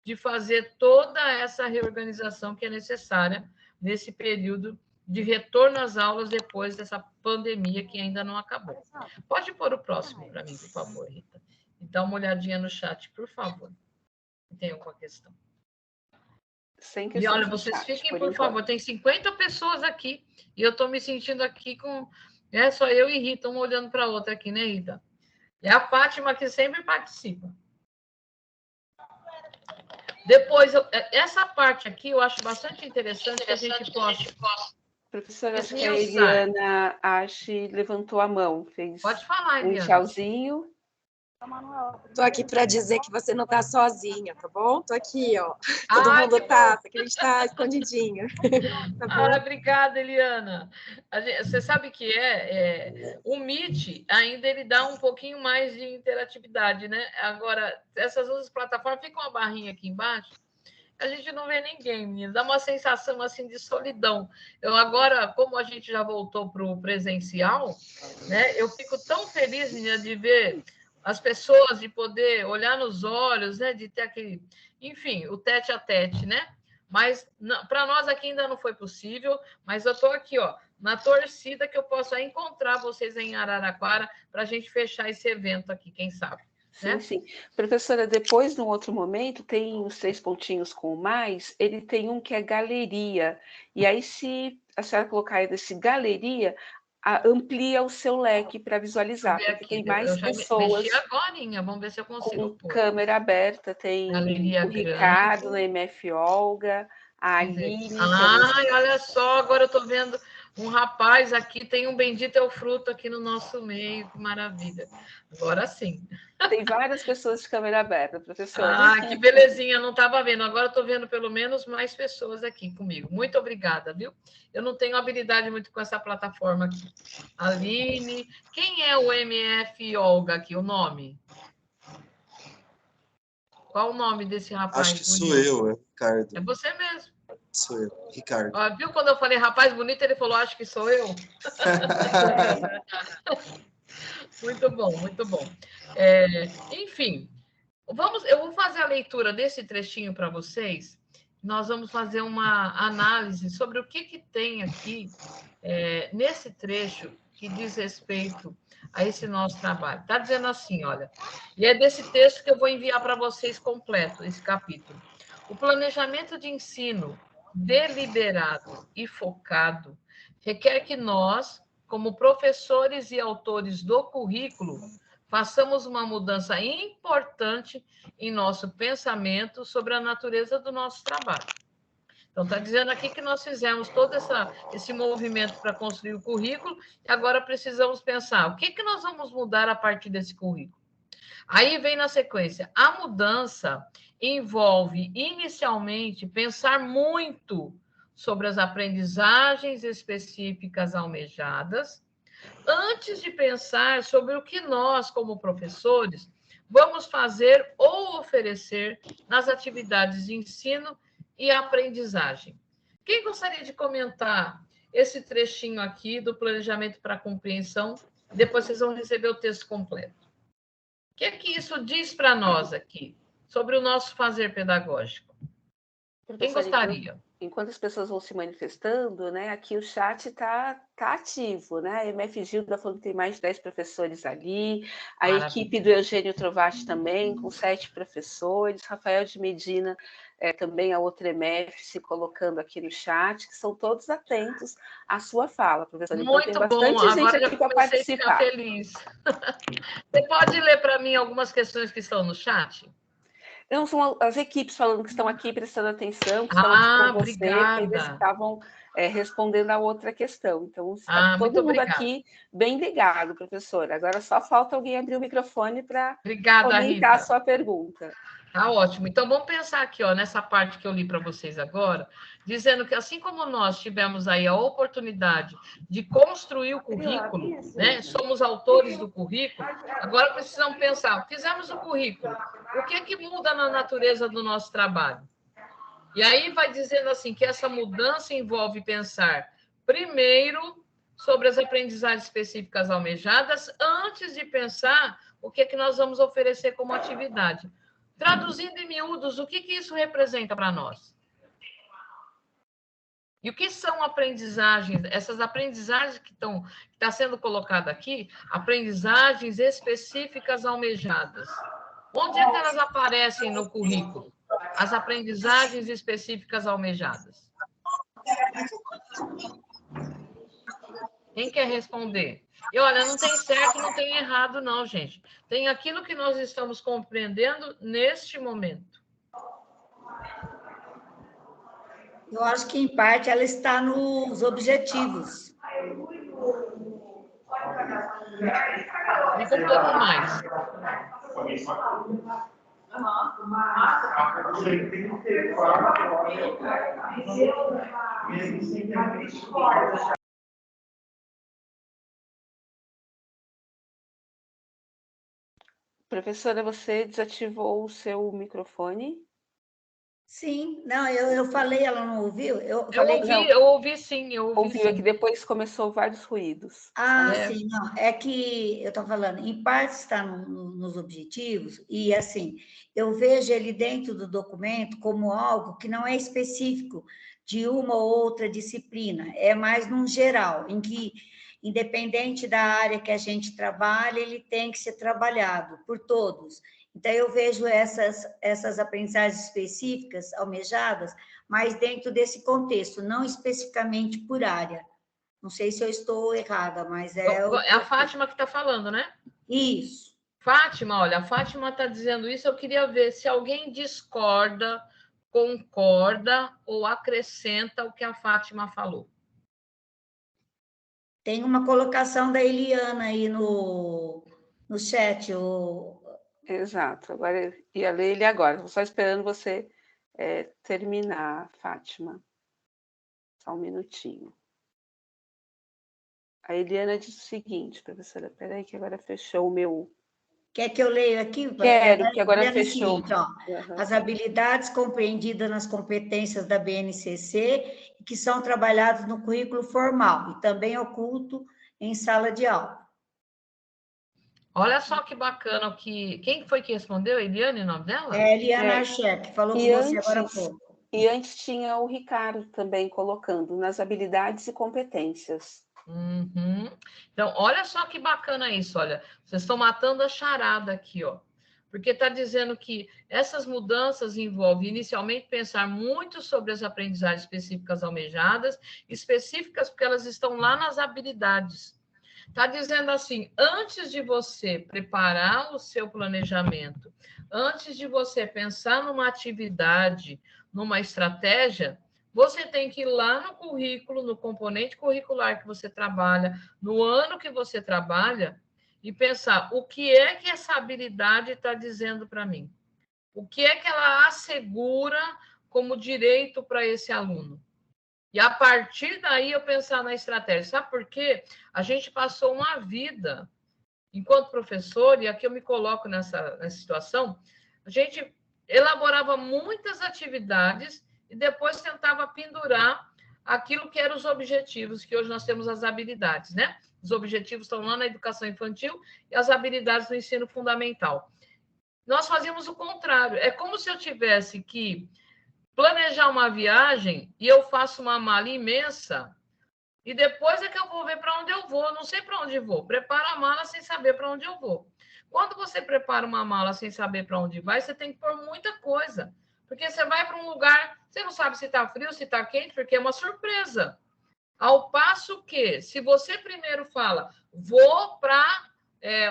de fazer toda essa reorganização que é necessária nesse período de retorno às aulas depois dessa pandemia que ainda não acabou. Pode pôr o próximo para mim, por favor, Rita. E dá uma olhadinha no chat, por favor. Tem alguma questão? E olha, vocês fiquem, por favor, tem 50 pessoas aqui e eu estou me sentindo aqui com... só eu e Rita, uma olhando para a outra aqui, né, Rita? É a Fátima que sempre participa. Depois, essa parte aqui eu acho bastante interessante que a gente possa... Professora, acho que a Eliana levantou a mão, fez Pode falar, Eliana. Um tchauzinho. Estou aqui para dizer que você não está sozinha, tá bom? Estou aqui, ó. Todo mundo está, só que a gente está escondidinho. Tá bom? Obrigada, Eliana. Você sabe que o Meet ainda ele dá um pouquinho mais de interatividade, né? Agora, essas outras plataformas ficam uma barrinha aqui embaixo, a gente não vê ninguém, menina. Dá uma sensação assim de solidão. Eu agora, como a gente já voltou para o presencial, né? Eu fico tão feliz, menina, de ver as pessoas, de poder olhar nos olhos, né? De ter aquele, enfim, o tete a tete, né? Mas para nós aqui ainda não foi possível, mas eu estou aqui, ó, na torcida que eu possa encontrar vocês em Araraquara para a gente fechar esse evento aqui, quem sabe. Sim, né? sim. Professora, depois, num outro momento, tem os 3 pontinhos com mais, ele tem um que é galeria. E aí, se a senhora colocar aí desse galeria, amplia o seu leque para visualizar, porque aqui, tem mais pessoas. Mexi agorinha, vamos ver se eu consigo. Com câmera aberta, tem galeria o Ricardo, na MF Olga, a Aline. Olha só, agora eu estou vendo um rapaz aqui, tem um Bendito é o Fruto aqui no nosso meio, que maravilha. Agora sim. Tem várias pessoas de câmera aberta, professora. Que belezinha, não estava vendo. Agora estou vendo pelo menos mais pessoas aqui comigo. Muito obrigada, viu? Eu não tenho habilidade muito com essa plataforma aqui. Aline, quem é o MF Olga aqui, o nome? Qual o nome desse rapaz? Acho que sou eu, é Ricardo. É você mesmo. Sou eu, Ricardo. Viu quando eu falei rapaz bonito, ele falou, acho que sou eu. Muito bom, muito bom. Enfim, eu vou fazer a leitura desse trechinho para vocês. Nós vamos fazer uma análise sobre o que tem aqui nesse trecho que diz respeito a esse nosso trabalho. Está dizendo assim, olha, e é desse texto que eu vou enviar para vocês completo, esse capítulo. O planejamento de ensino deliberado e focado requer que nós, como professores e autores do currículo, façamos uma mudança importante em nosso pensamento sobre a natureza do nosso trabalho. Então, está dizendo aqui que nós fizemos todo esse movimento para construir o currículo e agora precisamos pensar o que nós vamos mudar a partir desse currículo. Aí vem na sequência, a mudança envolve, inicialmente, pensar muito sobre as aprendizagens específicas almejadas, antes de pensar sobre o que nós, como professores, vamos fazer ou oferecer nas atividades de ensino e aprendizagem. Quem gostaria de comentar esse trechinho aqui do planejamento para compreensão? Depois vocês vão receber o texto completo. O que é que isso diz para nós aqui, sobre o nosso fazer pedagógico? Quem gostaria? Enquanto as pessoas vão se manifestando, né, aqui o chat está ativo, né? A MF Gilda falando que tem mais de 10 professores ali, a equipe do Eugênio Trovati também, com 7 professores, Rafael de Medina, também a outra MF se colocando aqui no chat, que são todos atentos à sua fala, professora. Então, tem bastante gente aqui para participar. Feliz. Você pode ler para mim algumas questões que estão no chat? Não, são as equipes falando que estão aqui prestando atenção, que estão aqui com você, obrigada. que eles estavam respondendo a outra questão. Então, está todo mundo aqui bem ligado, professora. Agora só falta alguém abrir o microfone para comentar a sua pergunta. Tá ótimo. Então, vamos pensar aqui, ó, nessa parte que eu li para vocês agora, dizendo que assim como nós tivemos aí a oportunidade de construir o currículo, né? Somos autores do currículo, agora precisamos pensar, fizemos o currículo, o que é que muda na natureza do nosso trabalho? E aí vai dizendo assim que essa mudança envolve pensar primeiro sobre as aprendizagens específicas almejadas antes de pensar o que é que nós vamos oferecer como atividade. Traduzindo em miúdos, o que isso representa para nós? E o que são aprendizagens? Essas aprendizagens que está sendo colocada aqui, aprendizagens específicas almejadas. Onde é que elas aparecem no currículo? As aprendizagens específicas almejadas. Quem quer responder? E olha, não tem certo, não tem errado, não, gente. Tem aquilo que nós estamos compreendendo neste momento. Eu acho que, em parte, ela está nos objetivos. Fica um pouco mais. Professora, você desativou o seu microfone? Sim, não, eu falei, ela não ouviu? Eu falei eu ouvi sim, eu ouvi ouviu, sim. é que depois começou vários ruídos. Sim, não, é que eu estou falando, em parte está nos objetivos, e assim, eu vejo ele dentro do documento como algo que não é específico de uma ou outra disciplina, é mais num geral, em que, independente da área que a gente trabalha, ele tem que ser trabalhado por todos. Então, eu vejo essas aprendizagens específicas, almejadas, mas dentro desse contexto, não especificamente por área. Não sei se eu estou errada, mas é... É a Fátima que está falando, né? Isso. Fátima, olha, a Fátima está dizendo isso, eu queria ver se alguém discorda, concorda ou acrescenta o que a Fátima falou. Tem uma colocação da Eliana aí no chat. Exato, agora eu ia ler ele agora, estou só esperando você terminar, Fátima. Só um minutinho. A Eliana diz o seguinte, professora, peraí que agora fechou o meu... Quer que eu leia aqui? Quero, que agora fechou. Seguinte, ó, as habilidades compreendidas nas competências da BNCC e que são trabalhadas no currículo formal e também oculto em sala de aula. Olha só que bacana que... Quem foi que respondeu? Eliane, o nome dela? É Eliana Archek, falou com você agora há pouco. E antes tinha o Ricardo também colocando nas habilidades e competências. Uhum. Então, olha só que bacana isso, olha. Vocês estão matando a charada aqui, ó. Porque está dizendo que essas mudanças envolvem, inicialmente, pensar muito sobre as aprendizagens específicas almejadas, específicas porque elas estão lá nas habilidades. Está dizendo assim, antes de você preparar o seu planejamento, antes de você pensar numa atividade, numa estratégia, você tem que ir lá no currículo, no componente curricular que você trabalha, no ano que você trabalha, e pensar o que é que essa habilidade está dizendo para mim. O que é que ela assegura como direito para esse aluno. E a partir daí eu pensar na estratégia. Sabe por quê? A gente passou uma vida, enquanto professor, e aqui eu me coloco nessa situação, a gente elaborava muitas atividades e depois tentava pendurar aquilo que eram os objetivos, que hoje nós temos as habilidades, né? Os objetivos estão lá na educação infantil e as habilidades no ensino fundamental. Nós fazíamos o contrário. É como se eu tivesse que planejar uma viagem e eu faço uma mala imensa e depois é que eu vou ver para onde eu vou. Não sei para onde vou. Preparo a mala sem saber para onde eu vou. Quando você prepara uma mala sem saber para onde vai, você tem que pôr muita coisa. Porque você vai para um lugar, você não sabe se está frio, se está quente, porque é uma surpresa. Ao passo que, se você primeiro fala, vou para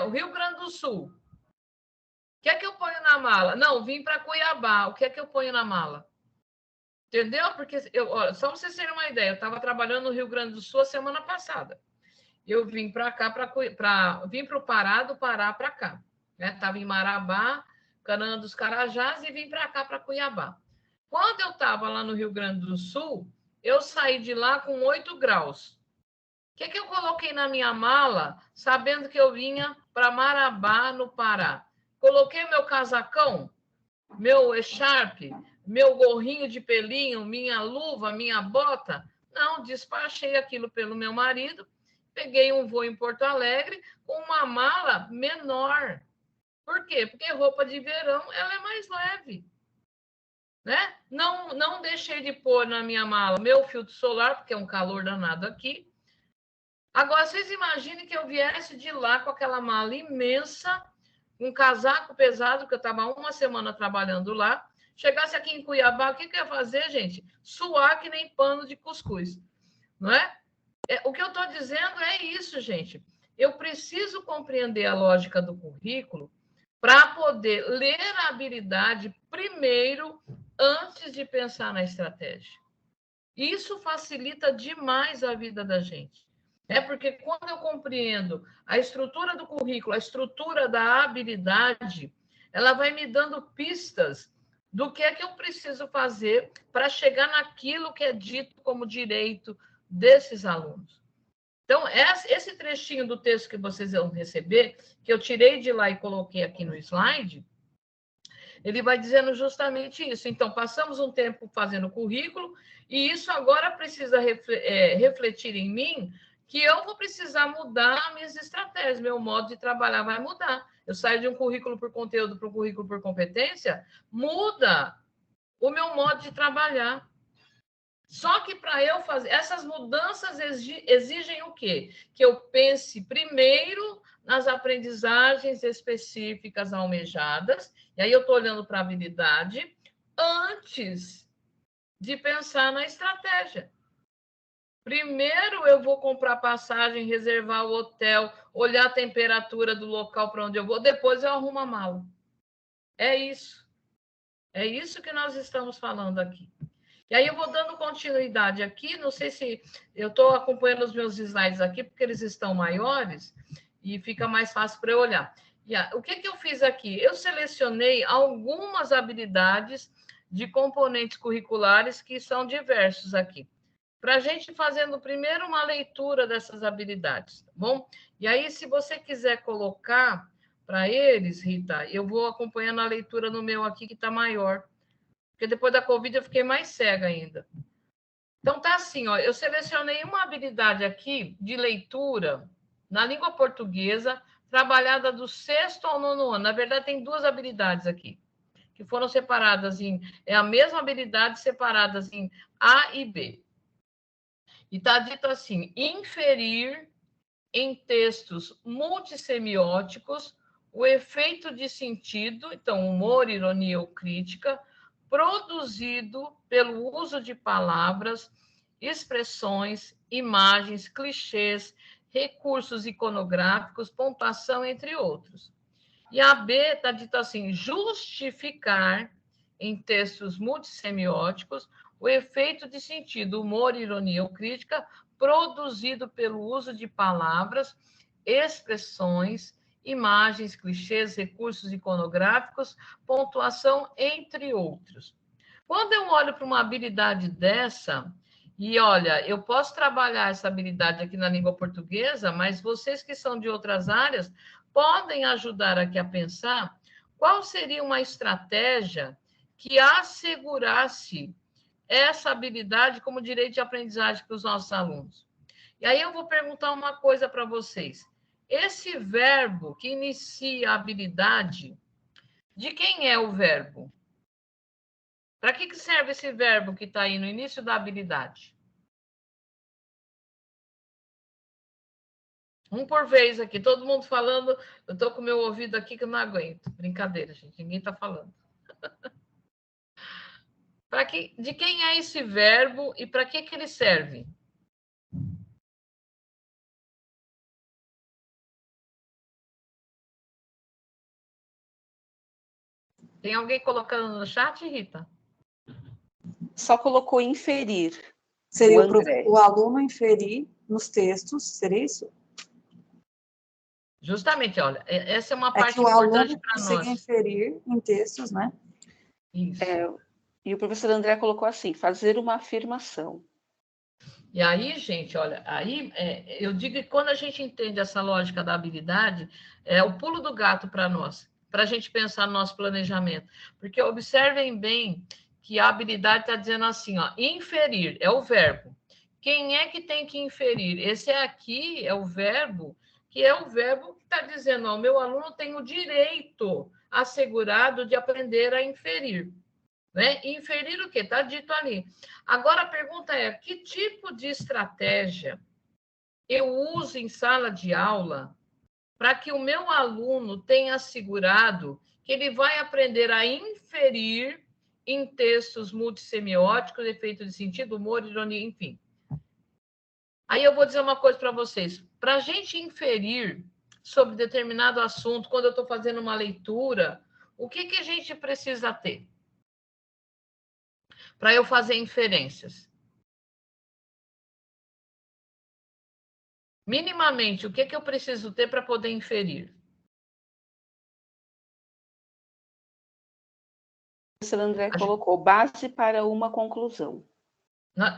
o Rio Grande do Sul, o que é que eu ponho na mala? Não, vim para Cuiabá, o que é que eu ponho na mala? Entendeu? Porque, olha, só para vocês terem uma ideia, eu estava trabalhando no Rio Grande do Sul a semana passada. Eu vim para cá, vim para o Pará, do Pará para cá. Estava em Marabá, Canaã dos Carajás, e vim para cá, para Cuiabá. Quando eu estava lá no Rio Grande do Sul, eu saí de lá com 8 graus. O que eu coloquei na minha mala, sabendo que eu vinha para Marabá, no Pará? Coloquei meu casacão, meu echarpe, meu gorrinho de pelinho, minha luva, minha bota. Não, despachei aquilo pelo meu marido, peguei um voo em Porto Alegre com uma mala menor. Por quê? Porque roupa de verão ela é mais leve. Né? Não deixei de pôr na minha mala meu filtro solar, porque é um calor danado aqui. Agora, vocês imaginem que eu viesse de lá com aquela mala imensa, um casaco pesado, que eu estava uma semana trabalhando lá, chegasse aqui em Cuiabá, o que eu ia fazer, gente? Suar que nem pano de cuscuz, não é? O que eu estou dizendo é isso, gente. Eu preciso compreender a lógica do currículo para poder ler a habilidade primeiro, antes de pensar na estratégia. Isso facilita demais a vida da gente. Porque quando eu compreendo a estrutura do currículo, a estrutura da habilidade, ela vai me dando pistas do que é que eu preciso fazer para chegar naquilo que é dito como direito desses alunos. Então, esse trechinho do texto que vocês vão receber, que eu tirei de lá e coloquei aqui no slide, ele vai dizendo justamente isso. Então, passamos um tempo fazendo currículo, e isso agora precisa refletir em mim, que eu vou precisar mudar minhas estratégias, meu modo de trabalhar vai mudar. Eu saio de um currículo por conteúdo para um currículo por competência, muda o meu modo de trabalhar. Só que para eu fazer, essas mudanças exigem o quê? Que eu pense primeiro nas aprendizagens específicas almejadas, e aí eu estou olhando para a habilidade, antes de pensar na estratégia. Primeiro eu vou comprar passagem, reservar o hotel, olhar a temperatura do local para onde eu vou, depois eu arrumo a mala. É isso. É isso que nós estamos falando aqui. E aí eu vou dando continuidade aqui, não sei se eu estou acompanhando os meus slides aqui, porque eles estão maiores e fica mais fácil para eu olhar. O que eu fiz aqui? Eu selecionei algumas habilidades de componentes curriculares que são diversos aqui, para a gente fazendo primeiro uma leitura dessas habilidades, tá bom? E aí, se você quiser colocar para eles, Rita, eu vou acompanhando a leitura no meu aqui, que está maior, porque depois da Covid eu fiquei mais cega ainda. Então, tá assim, ó, eu selecionei uma habilidade aqui de leitura na língua portuguesa, trabalhada do 6º ao 9º ano. Na verdade, tem 2 habilidades aqui, que foram separadas é a mesma habilidade, separadas em A e B. E está dito assim: inferir em textos multissemióticos o efeito de sentido, então, humor, ironia ou crítica, produzido pelo uso de palavras, expressões, imagens, clichês, recursos iconográficos, pontuação, entre outros. E a B está dito assim: justificar em textos multissemióticos o efeito de sentido, humor, ironia ou crítica, produzido pelo uso de palavras, expressões, imagens, clichês, recursos iconográficos, pontuação, entre outros. Quando eu olho para uma habilidade dessa, e olha, eu posso trabalhar essa habilidade aqui na língua portuguesa, mas vocês que são de outras áreas podem ajudar aqui a pensar qual seria uma estratégia que assegurasse essa habilidade como direito de aprendizagem para os nossos alunos. E aí eu vou perguntar uma coisa para vocês. Esse verbo que inicia a habilidade, de quem é o verbo? Para que serve esse verbo que está aí no início da habilidade? Um por vez aqui, todo mundo falando, eu estou com o meu ouvido aqui que eu não aguento. Brincadeira, gente, ninguém está falando. De quem é esse verbo e para que ele serve? Tem alguém colocando no chat, Rita? Só colocou inferir. Seria o aluno inferir nos textos, seria isso? Justamente, olha, essa é uma É parte que o importante aluno para consiga nós. inferir em textos, né? Isso. E o professor André colocou assim, fazer uma afirmação. E aí, gente, olha, aí eu digo que quando a gente entende essa lógica da habilidade, é o pulo do gato para nós, para a gente pensar no nosso planejamento. Porque observem bem que a habilidade está dizendo assim, ó, inferir é o verbo. Quem é que tem que inferir? Esse aqui é o verbo, que é o verbo que está dizendo, ó, o meu aluno tem o direito assegurado de aprender a inferir. Né? Inferir o quê? Está dito ali. Agora a pergunta é: que tipo de estratégia eu uso em sala de aula para que o meu aluno tenha assegurado que ele vai aprender a inferir em textos multissemióticos, efeito de sentido, humor, ironia, enfim. Aí eu vou dizer uma coisa para vocês. Para a gente inferir sobre determinado assunto, quando eu estou fazendo uma leitura, o que a gente precisa ter? Para eu fazer inferências. Minimamente, o que eu preciso ter para poder inferir? O professor André colocou base para uma conclusão.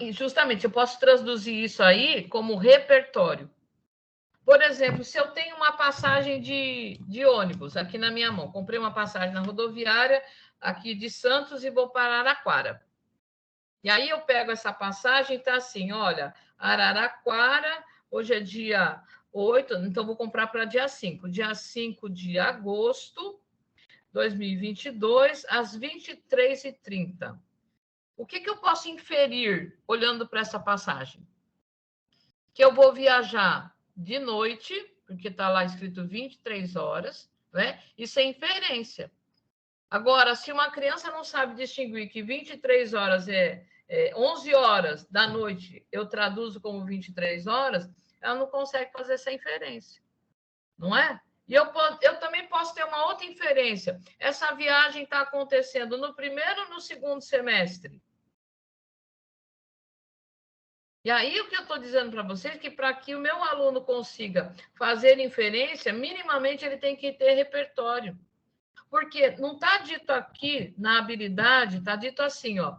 E justamente, eu posso traduzir isso aí como repertório. Por exemplo, se eu tenho uma passagem de ônibus aqui na minha mão, comprei uma passagem na rodoviária aqui de Santos e vou para Araraquara. E aí eu pego essa passagem e está assim, olha, Araraquara, hoje é dia 8, então vou comprar para dia 5. Dia 5 de agosto de 2022, às 23h30. O que eu posso inferir olhando para essa passagem? Que eu vou viajar de noite, porque está lá escrito 23 horas, né? Isso é inferência. Agora, se uma criança não sabe distinguir que 23 horas é 11 horas da noite, eu traduzo como 23 horas, ela não consegue fazer essa inferência, não é? E eu também posso ter uma outra inferência. Essa viagem está acontecendo no primeiro ou no segundo semestre? E aí, o que eu estou dizendo para vocês é que para que o meu aluno consiga fazer inferência, minimamente ele tem que ter repertório. Porque não está dito aqui na habilidade, está dito assim, ó,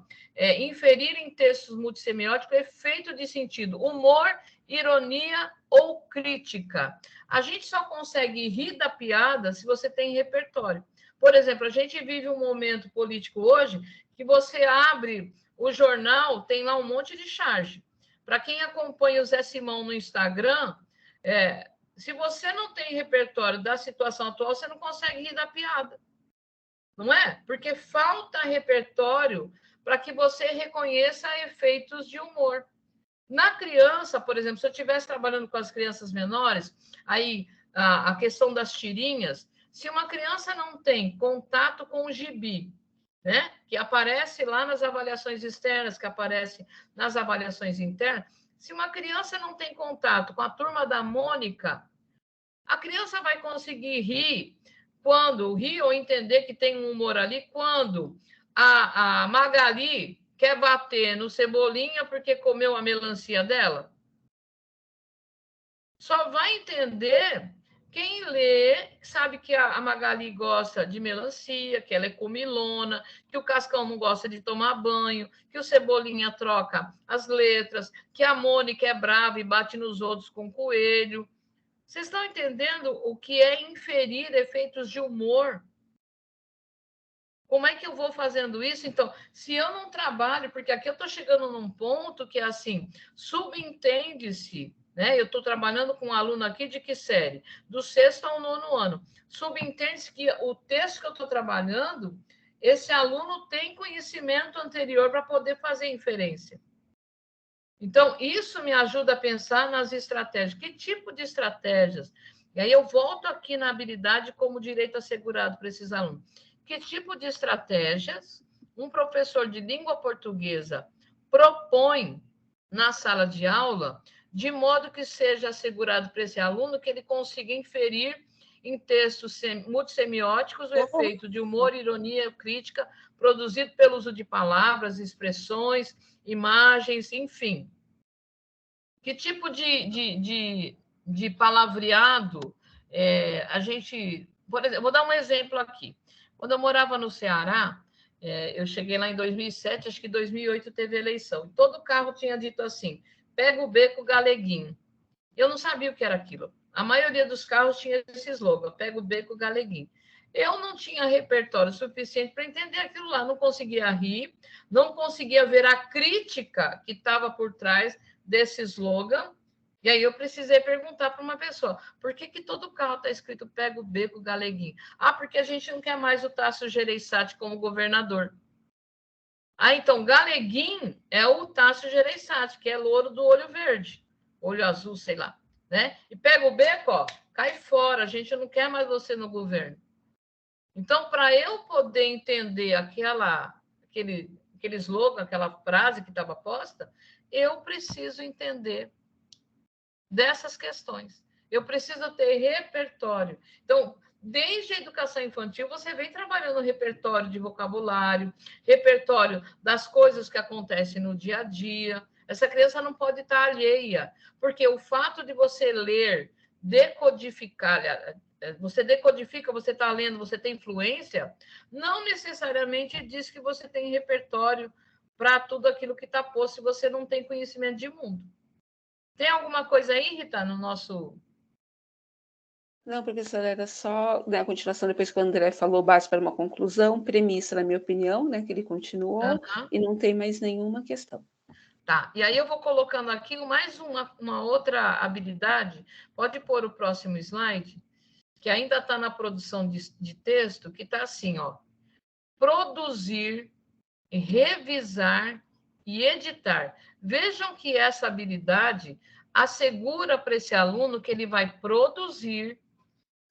inferir em textos multissemióticos efeito de sentido, humor, ironia ou crítica. A gente só consegue rir da piada se você tem repertório. Por exemplo, a gente vive um momento político hoje que você abre o jornal, tem lá um monte de charge. Para quem acompanha o Zé Simão no Instagram, se você não tem repertório da situação atual, você não consegue rir da piada. Não é? Porque falta repertório para que você reconheça efeitos de humor. Na criança, por exemplo, se eu estivesse trabalhando com as crianças menores, aí a questão das tirinhas, se uma criança não tem contato com o gibi, né, que aparece lá nas avaliações externas, que aparece nas avaliações internas, se uma criança não tem contato com a turma da Mônica, a criança vai conseguir rir ou entender que tem um humor ali, quando a Magali quer bater no Cebolinha porque comeu a melancia dela? Só vai entender quem lê, sabe que a Magali gosta de melancia, que ela é comilona, que o Cascão não gosta de tomar banho, que o Cebolinha troca as letras, que a Mônica é brava e bate nos outros com coelho. Vocês estão entendendo o que é inferir efeitos de humor? Como é que eu vou fazendo isso? Então, se eu não trabalho, porque aqui eu estou chegando num ponto que é assim, subentende-se, né? Eu estou trabalhando com um aluno aqui de que série? Do 6º ao 9º ano. Subentende-se que o texto que eu estou trabalhando, esse aluno tem conhecimento anterior para poder fazer inferência. Então, isso me ajuda a pensar nas estratégias. Que tipo de estratégias? E aí eu volto aqui na habilidade como direito assegurado para esses alunos. Que tipo de estratégias um professor de língua portuguesa propõe na sala de aula, de modo que seja assegurado para esse aluno que ele consiga inferir em textos multissemióticos o efeito de humor, ironia, crítica, produzido pelo uso de palavras, expressões, imagens, enfim. Que tipo de palavreado a gente... Por exemplo, vou dar um exemplo aqui. Quando eu morava no Ceará, eu cheguei lá em 2007, acho que em 2008 teve eleição. Todo carro tinha dito assim, pega o beco Galeguinho. Eu não sabia o que era aquilo. A maioria dos carros tinha esse slogan, pega o beco Galeguinho. Eu não tinha repertório suficiente para entender aquilo lá, não conseguia rir, não conseguia ver a crítica que estava por trás desse slogan. E aí eu precisei perguntar para uma pessoa, por que todo carro está escrito pega o beco Galeguinho? Ah, porque a gente não quer mais o Tasso Gereissati como governador. Ah, então Galeguinho é o Tasso Gereissati, que é louro do olho verde, olho azul, sei lá, né? E pega o beco, ó, cai fora, a gente não quer mais você no governo. Então, para eu poder entender aquele slogan, aquela frase que estava posta, eu preciso entender dessas questões. Eu preciso ter repertório. Então, desde a educação infantil, você vem trabalhando repertório de vocabulário, repertório das coisas que acontecem no dia a dia. Essa criança não pode estar alheia, porque o fato de você ler, decodificar, você decodifica, você está lendo, você tem influência, não necessariamente diz que você tem repertório para tudo aquilo que está posto, se você não tem conhecimento de mundo. Tem alguma coisa aí, Rita, no nosso... Não, professora, era só a continuação, depois que o André falou, base para uma conclusão, premissa, na minha opinião, né, que ele continuou, e não tem mais nenhuma questão. Tá, e aí eu vou colocando aqui mais uma outra habilidade, pode pôr o próximo slide, que ainda está na produção de texto, que está assim, ó, produzir, revisar e editar. Vejam que essa habilidade assegura para esse aluno que ele vai produzir,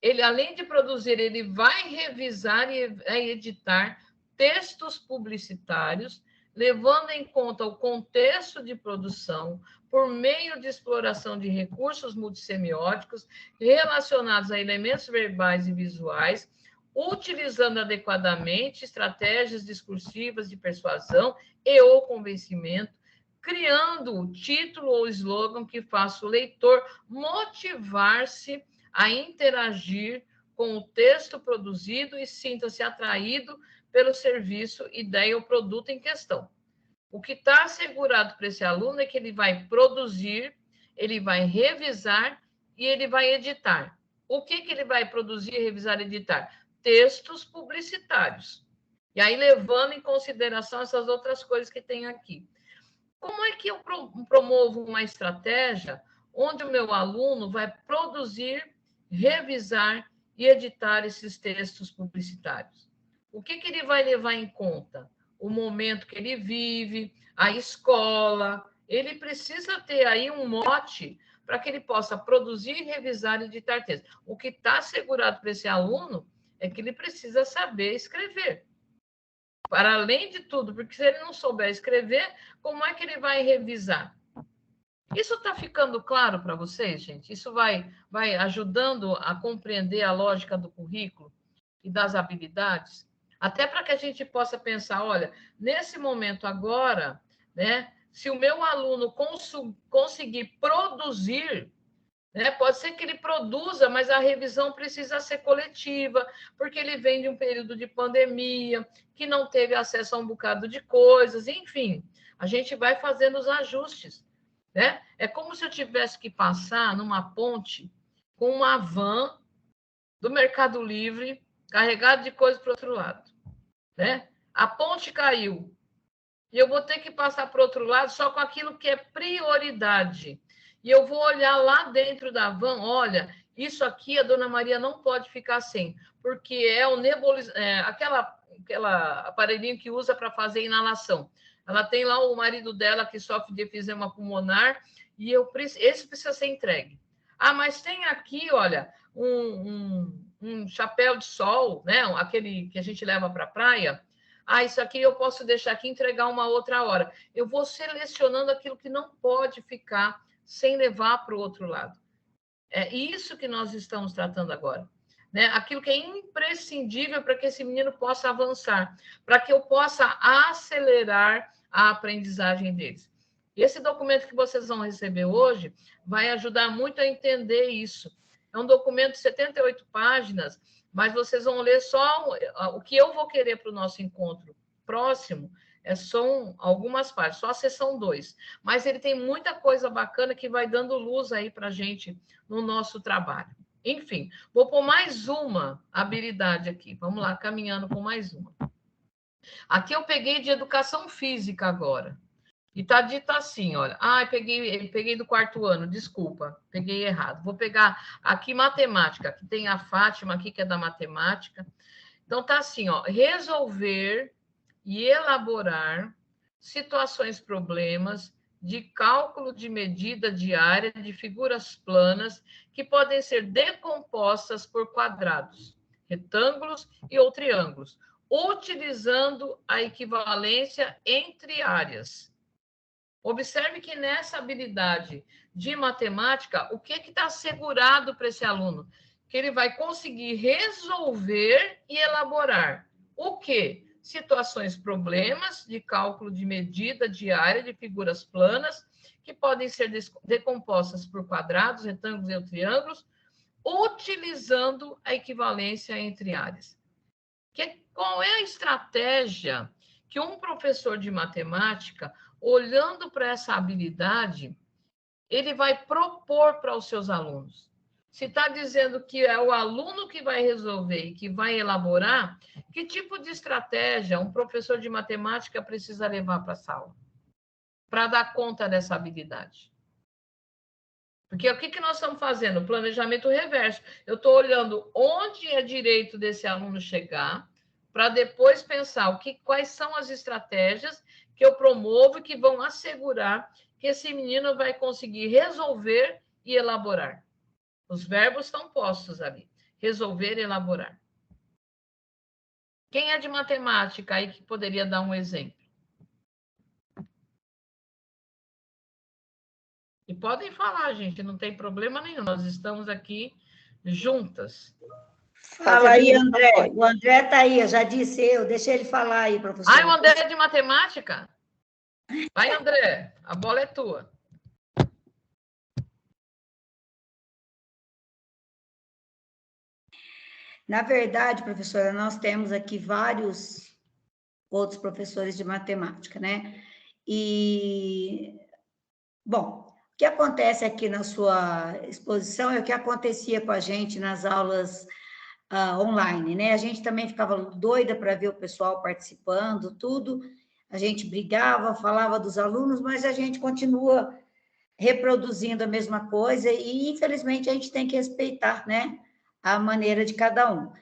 ele, além de produzir, ele vai revisar e editar textos publicitários, levando em conta o contexto de produção, por meio de exploração de recursos multissemióticos relacionados a elementos verbais e visuais, utilizando adequadamente estratégias discursivas de persuasão e ou convencimento, criando o título ou slogan que faça o leitor motivar-se a interagir com o texto produzido e sinta-se atraído pelo serviço, ideia ou produto em questão. O que está assegurado para esse aluno é que ele vai produzir, ele vai revisar e ele vai editar. O que ele vai produzir, revisar e editar? Textos publicitários. E aí, levando em consideração essas outras coisas que tem aqui. Como é que eu promovo uma estratégia onde o meu aluno vai produzir, revisar e editar esses textos publicitários? O que ele vai levar em conta? O momento que ele vive, a escola. Ele precisa ter aí um mote para que ele possa produzir, revisar e editar textos. O que está assegurado para esse aluno é que ele precisa saber escrever. Para além de tudo, porque se ele não souber escrever, como é que ele vai revisar? Isso está ficando claro para vocês, gente? Isso vai ajudando a compreender a lógica do currículo e das habilidades? Até para que a gente possa pensar, olha, nesse momento agora, né, se o meu aluno conseguir produzir, né, pode ser que ele produza, mas a revisão precisa ser coletiva, porque ele vem de um período de pandemia, que não teve acesso a um bocado de coisas, enfim, a gente vai fazendo os ajustes. Né? É como se eu tivesse que passar numa ponte com uma van do Mercado Livre carregada de coisas para o outro lado. Né? A ponte caiu e eu vou ter que passar para o outro lado só com aquilo que é prioridade. E eu vou olhar lá dentro da van, olha, isso aqui a Dona Maria não pode ficar sem, porque é o aquela aparelhinho que usa para fazer inalação. Ela tem lá o marido dela que sofre de efisema pulmonar e esse precisa ser entregue. Ah, mas tem aqui, olha, um chapéu de sol, né? Aquele que a gente leva para a praia. Ah, isso aqui eu posso deixar aqui e entregar uma outra hora. Eu vou selecionando aquilo que não pode ficar sem levar para o outro lado. É isso que nós estamos tratando agora. Né? Aquilo que é imprescindível para que esse menino possa avançar, para que eu possa acelerar a aprendizagem deles. Esse documento que vocês vão receber hoje vai ajudar muito a entender isso. É um documento de 78 páginas, mas vocês vão ler só o que eu vou querer para o nosso encontro próximo, são algumas partes, só a seção 2. Mas ele tem muita coisa bacana que vai dando luz aí para a gente no nosso trabalho. Enfim, vou pôr mais uma habilidade aqui. Vamos lá, caminhando com mais uma. Aqui eu peguei de educação física agora. E está dito assim, olha. Peguei do 4º ano, desculpa, peguei errado. Vou pegar aqui matemática, que tem a Fátima aqui, que é da matemática. Então, está assim, ó, resolver e elaborar situações, problemas de cálculo de medida diária de figuras planas que podem ser decompostas por quadrados, retângulos ou triângulos, utilizando a equivalência entre áreas. Observe que nessa habilidade de matemática, o que está assegurado para esse aluno? Que ele vai conseguir resolver e elaborar o quê? Situações, problemas de cálculo de medida diária de figuras planas, que podem ser decompostas por quadrados, retângulos ou triângulos, utilizando a equivalência entre áreas. Qual é a estratégia que um professor de matemática, olhando para essa habilidade, ele vai propor para os seus alunos? Se está dizendo que é o aluno que vai resolver e que vai elaborar, que tipo de estratégia um professor de matemática precisa levar para a sala para dar conta dessa habilidade? Porque o que nós estamos fazendo? Planejamento reverso. Eu estou olhando onde é direito desse aluno chegar, para depois pensar quais são as estratégias que eu promovo e que vão assegurar que esse menino vai conseguir resolver e elaborar. Os verbos estão postos ali. Resolver e elaborar. Quem é de matemática aí que poderia dar um exemplo? E podem falar, gente, não tem problema nenhum. Nós estamos aqui juntas. Fala aí, André. O André está aí, eu já disse eu. Deixa ele falar aí, professor. O André é de matemática? Vai, André, a bola é tua. Na verdade, professora, nós temos aqui vários outros professores de matemática, né? E, bom, o que acontece aqui na sua exposição é o que acontecia com a gente nas aulas online, né? A gente também ficava doida para ver o pessoal participando, tudo. A gente brigava, falava dos alunos, mas a gente continua reproduzindo a mesma coisa e, infelizmente, a gente tem que respeitar, né, a maneira de cada um.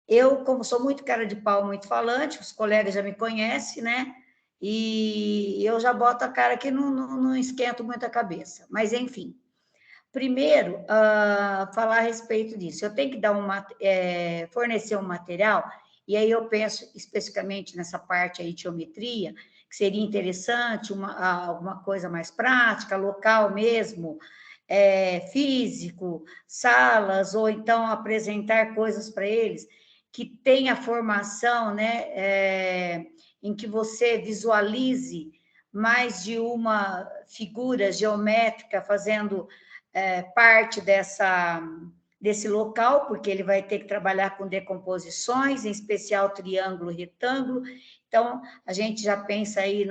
Eu, como sou muito cara de pau, muito falante, os colegas já me conhecem, né, e eu já boto a cara que não esquento muito a cabeça. Mas, enfim, primeiro, falar a respeito disso. Eu tenho que dar fornecer um material, e aí eu penso especificamente nessa parte aí de geometria, que seria interessante, alguma coisa mais prática, local mesmo, físico, salas, ou então apresentar coisas para eles que tenha formação, né, em que você visualize mais de uma figura geométrica fazendo parte desse local, porque ele vai ter que trabalhar com decomposições, em especial triângulo e retângulo. Então, a gente já pensa aí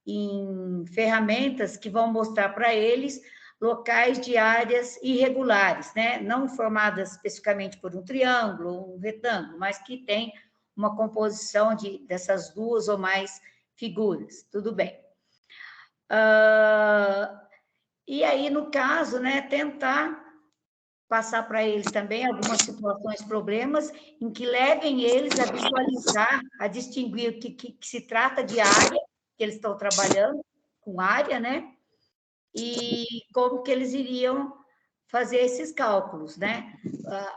em ferramentas que vão mostrar para eles locais de áreas irregulares, né? Não formadas especificamente por um triângulo ou um retângulo, mas que tem uma composição dessas duas ou mais figuras. Tudo bem. E aí, no caso, né, tentar passar para eles também algumas situações, problemas, em que levem eles a visualizar, a distinguir o que se trata de área, que eles estão trabalhando com área, né? E como que eles iriam fazer esses cálculos, né?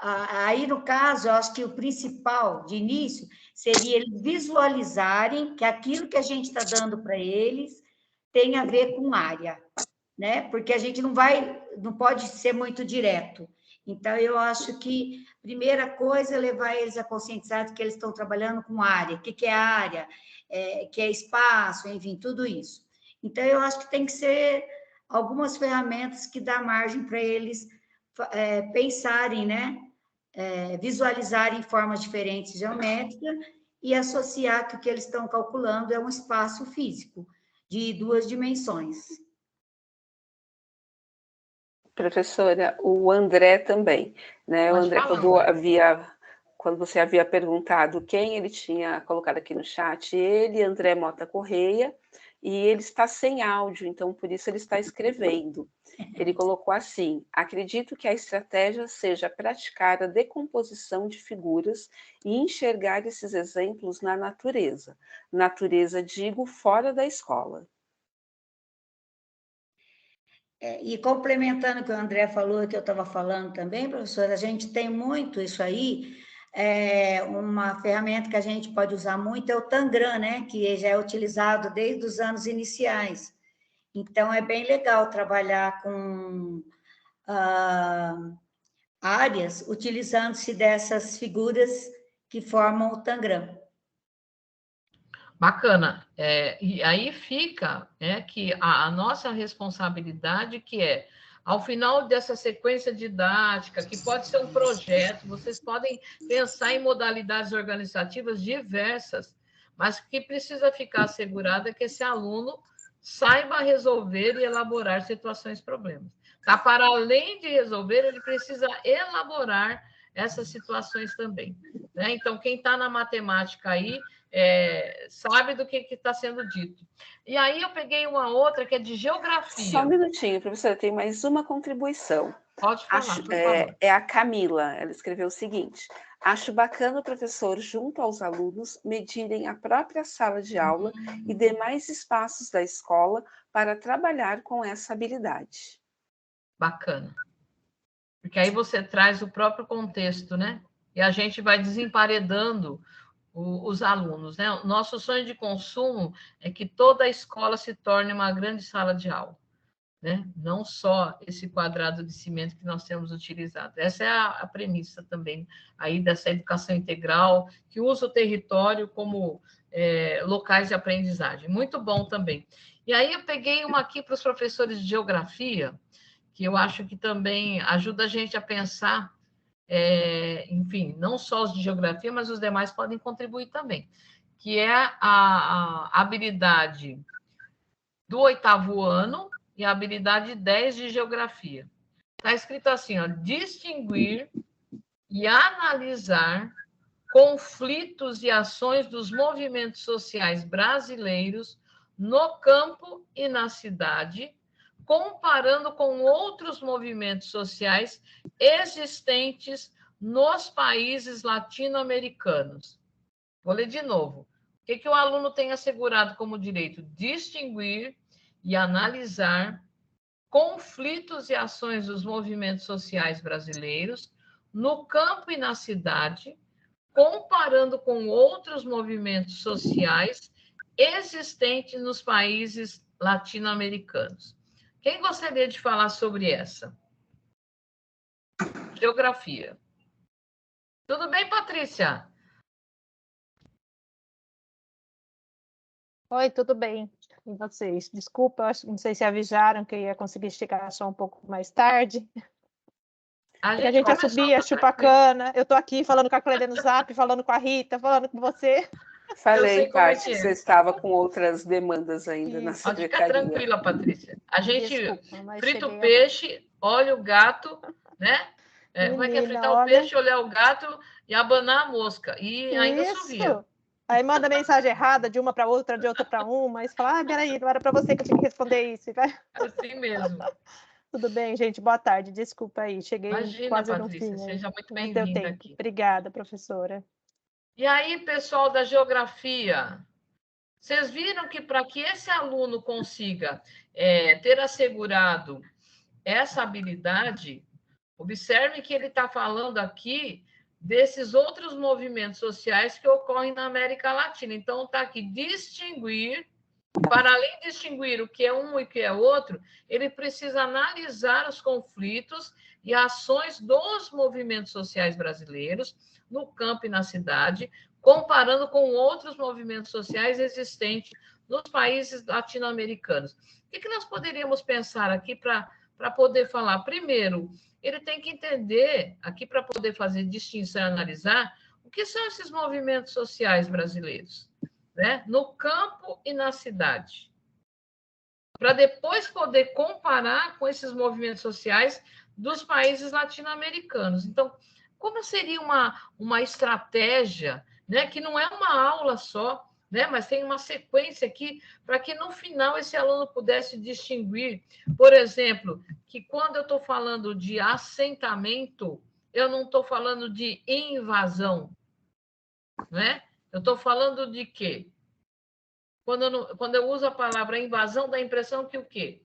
Aí, no caso, eu acho que o principal de início seria eles visualizarem que aquilo que a gente está dando para eles tem a ver com área, né? Porque a gente não pode ser muito direto. Então, eu acho que a primeira coisa é levar eles a conscientizar de que eles estão trabalhando com área, o que é área, que é espaço, enfim, tudo isso. Então, eu acho que tem que ser algumas ferramentas que dá margem para eles pensarem, né? Visualizarem formas diferentes geométricas e associar que o que eles estão calculando é um espaço físico de 2 dimensões. Professora, o André também, né? O André, quando você havia perguntado quem ele tinha colocado aqui no chat, André Mota Correia, e ele está sem áudio, então por isso ele está escrevendo. Ele colocou assim: acredito que a estratégia seja praticar a decomposição de figuras e enxergar esses exemplos na natureza. Natureza, digo, fora da escola. E complementando o que o André falou, que eu estava falando também, professora, a gente tem muito isso aí. Uma ferramenta que a gente pode usar muito é o Tangram, né? Que já é utilizado desde os anos iniciais. Então, é bem legal trabalhar com áreas utilizando-se dessas figuras que formam o Tangram. Bacana. E aí fica que a nossa responsabilidade, que é, ao final dessa sequência didática, que pode ser um projeto, vocês podem pensar em modalidades organizativas diversas, mas que precisa ficar assegurada que esse aluno saiba resolver e elaborar situações problemas. Tá? Para além de resolver, ele precisa elaborar essas situações também. Né? Então, quem está na matemática aí, sabe do que está sendo dito. E aí eu peguei uma outra que é de geografia. Só um minutinho, professora, tem mais uma contribuição. Pode falar, por favor. É a Camila, ela escreveu o seguinte: acho bacana o professor, junto aos alunos, medirem a própria sala de aula e demais espaços da escola para trabalhar com essa habilidade. Bacana. Porque aí você traz o próprio contexto, né? E a gente vai desemparedando os alunos, né? O nosso sonho de consumo é que toda a escola se torne uma grande sala de aula, né? Não só esse quadrado de cimento que nós temos utilizado. Essa é a premissa também aí dessa educação integral, que usa o território como locais de aprendizagem. Muito bom também. E aí eu peguei uma aqui para os professores de geografia, que eu acho que também ajuda a gente a pensar, enfim, não só os de geografia, mas os demais podem contribuir também, que é a habilidade do 8º ano e a habilidade 10 de geografia. Está escrito assim, ó, distinguir e analisar conflitos e ações dos movimentos sociais brasileiros no campo e na cidade, comparando com outros movimentos sociais existentes nos países latino-americanos. Vou ler de novo. O que o aluno tem assegurado como direito? Distinguir e analisar conflitos e ações dos movimentos sociais brasileiros no campo e na cidade, comparando com outros movimentos sociais existentes nos países latino-americanos. Quem gostaria de falar sobre essa? Geografia. Tudo bem, Patrícia? Oi, tudo bem? E vocês? Desculpa, não sei se avisaram que eu ia conseguir chegar só um pouco mais tarde. A gente ia subir, a chupacana. Eu estou aqui falando com a Clélia no Zap, falando com a Rita, falando com você. Falei, Paty, que você estava com outras demandas ainda na secretaria. Pode ficar tranquila, Patrícia. A gente frita o peixe, olha o gato, né? Como é que é fritar o peixe, olhar o gato e abanar a mosca. E ainda subia. Aí manda mensagem errada de uma para outra, de outra para uma, mas fala, peraí, não era para você que eu tinha que responder isso. Assim mesmo. Tudo bem, gente, boa tarde, desculpa aí, cheguei quase Patrícia, no fim. Seja muito bem-vinda aqui. Obrigada, professora. E aí, pessoal da geografia, vocês viram que para que esse aluno consiga ter assegurado essa habilidade, observe que ele está falando aqui desses outros movimentos sociais que ocorrem na América Latina. Então, está aqui, distinguir, para além de distinguir o que é um e o que é outro, ele precisa analisar os conflitos e ações dos movimentos sociais brasileiros no campo e na cidade, comparando com outros movimentos sociais existentes nos países latino-americanos. O que nós poderíamos pensar aqui para para poder falar. Primeiro, ele tem que entender, aqui para poder fazer distinção e analisar, o que são esses movimentos sociais brasileiros, né? No campo e na cidade. Para depois poder comparar com esses movimentos sociais dos países latino-americanos. Então, como seria uma estratégia, né, que não é uma aula só, né, mas tem uma sequência aqui, para que no final esse aluno pudesse distinguir, por exemplo, que quando eu estou falando de assentamento, eu não estou falando de invasão, né? Eu estou falando de quê? Quando eu uso a palavra invasão, dá a impressão que o quê?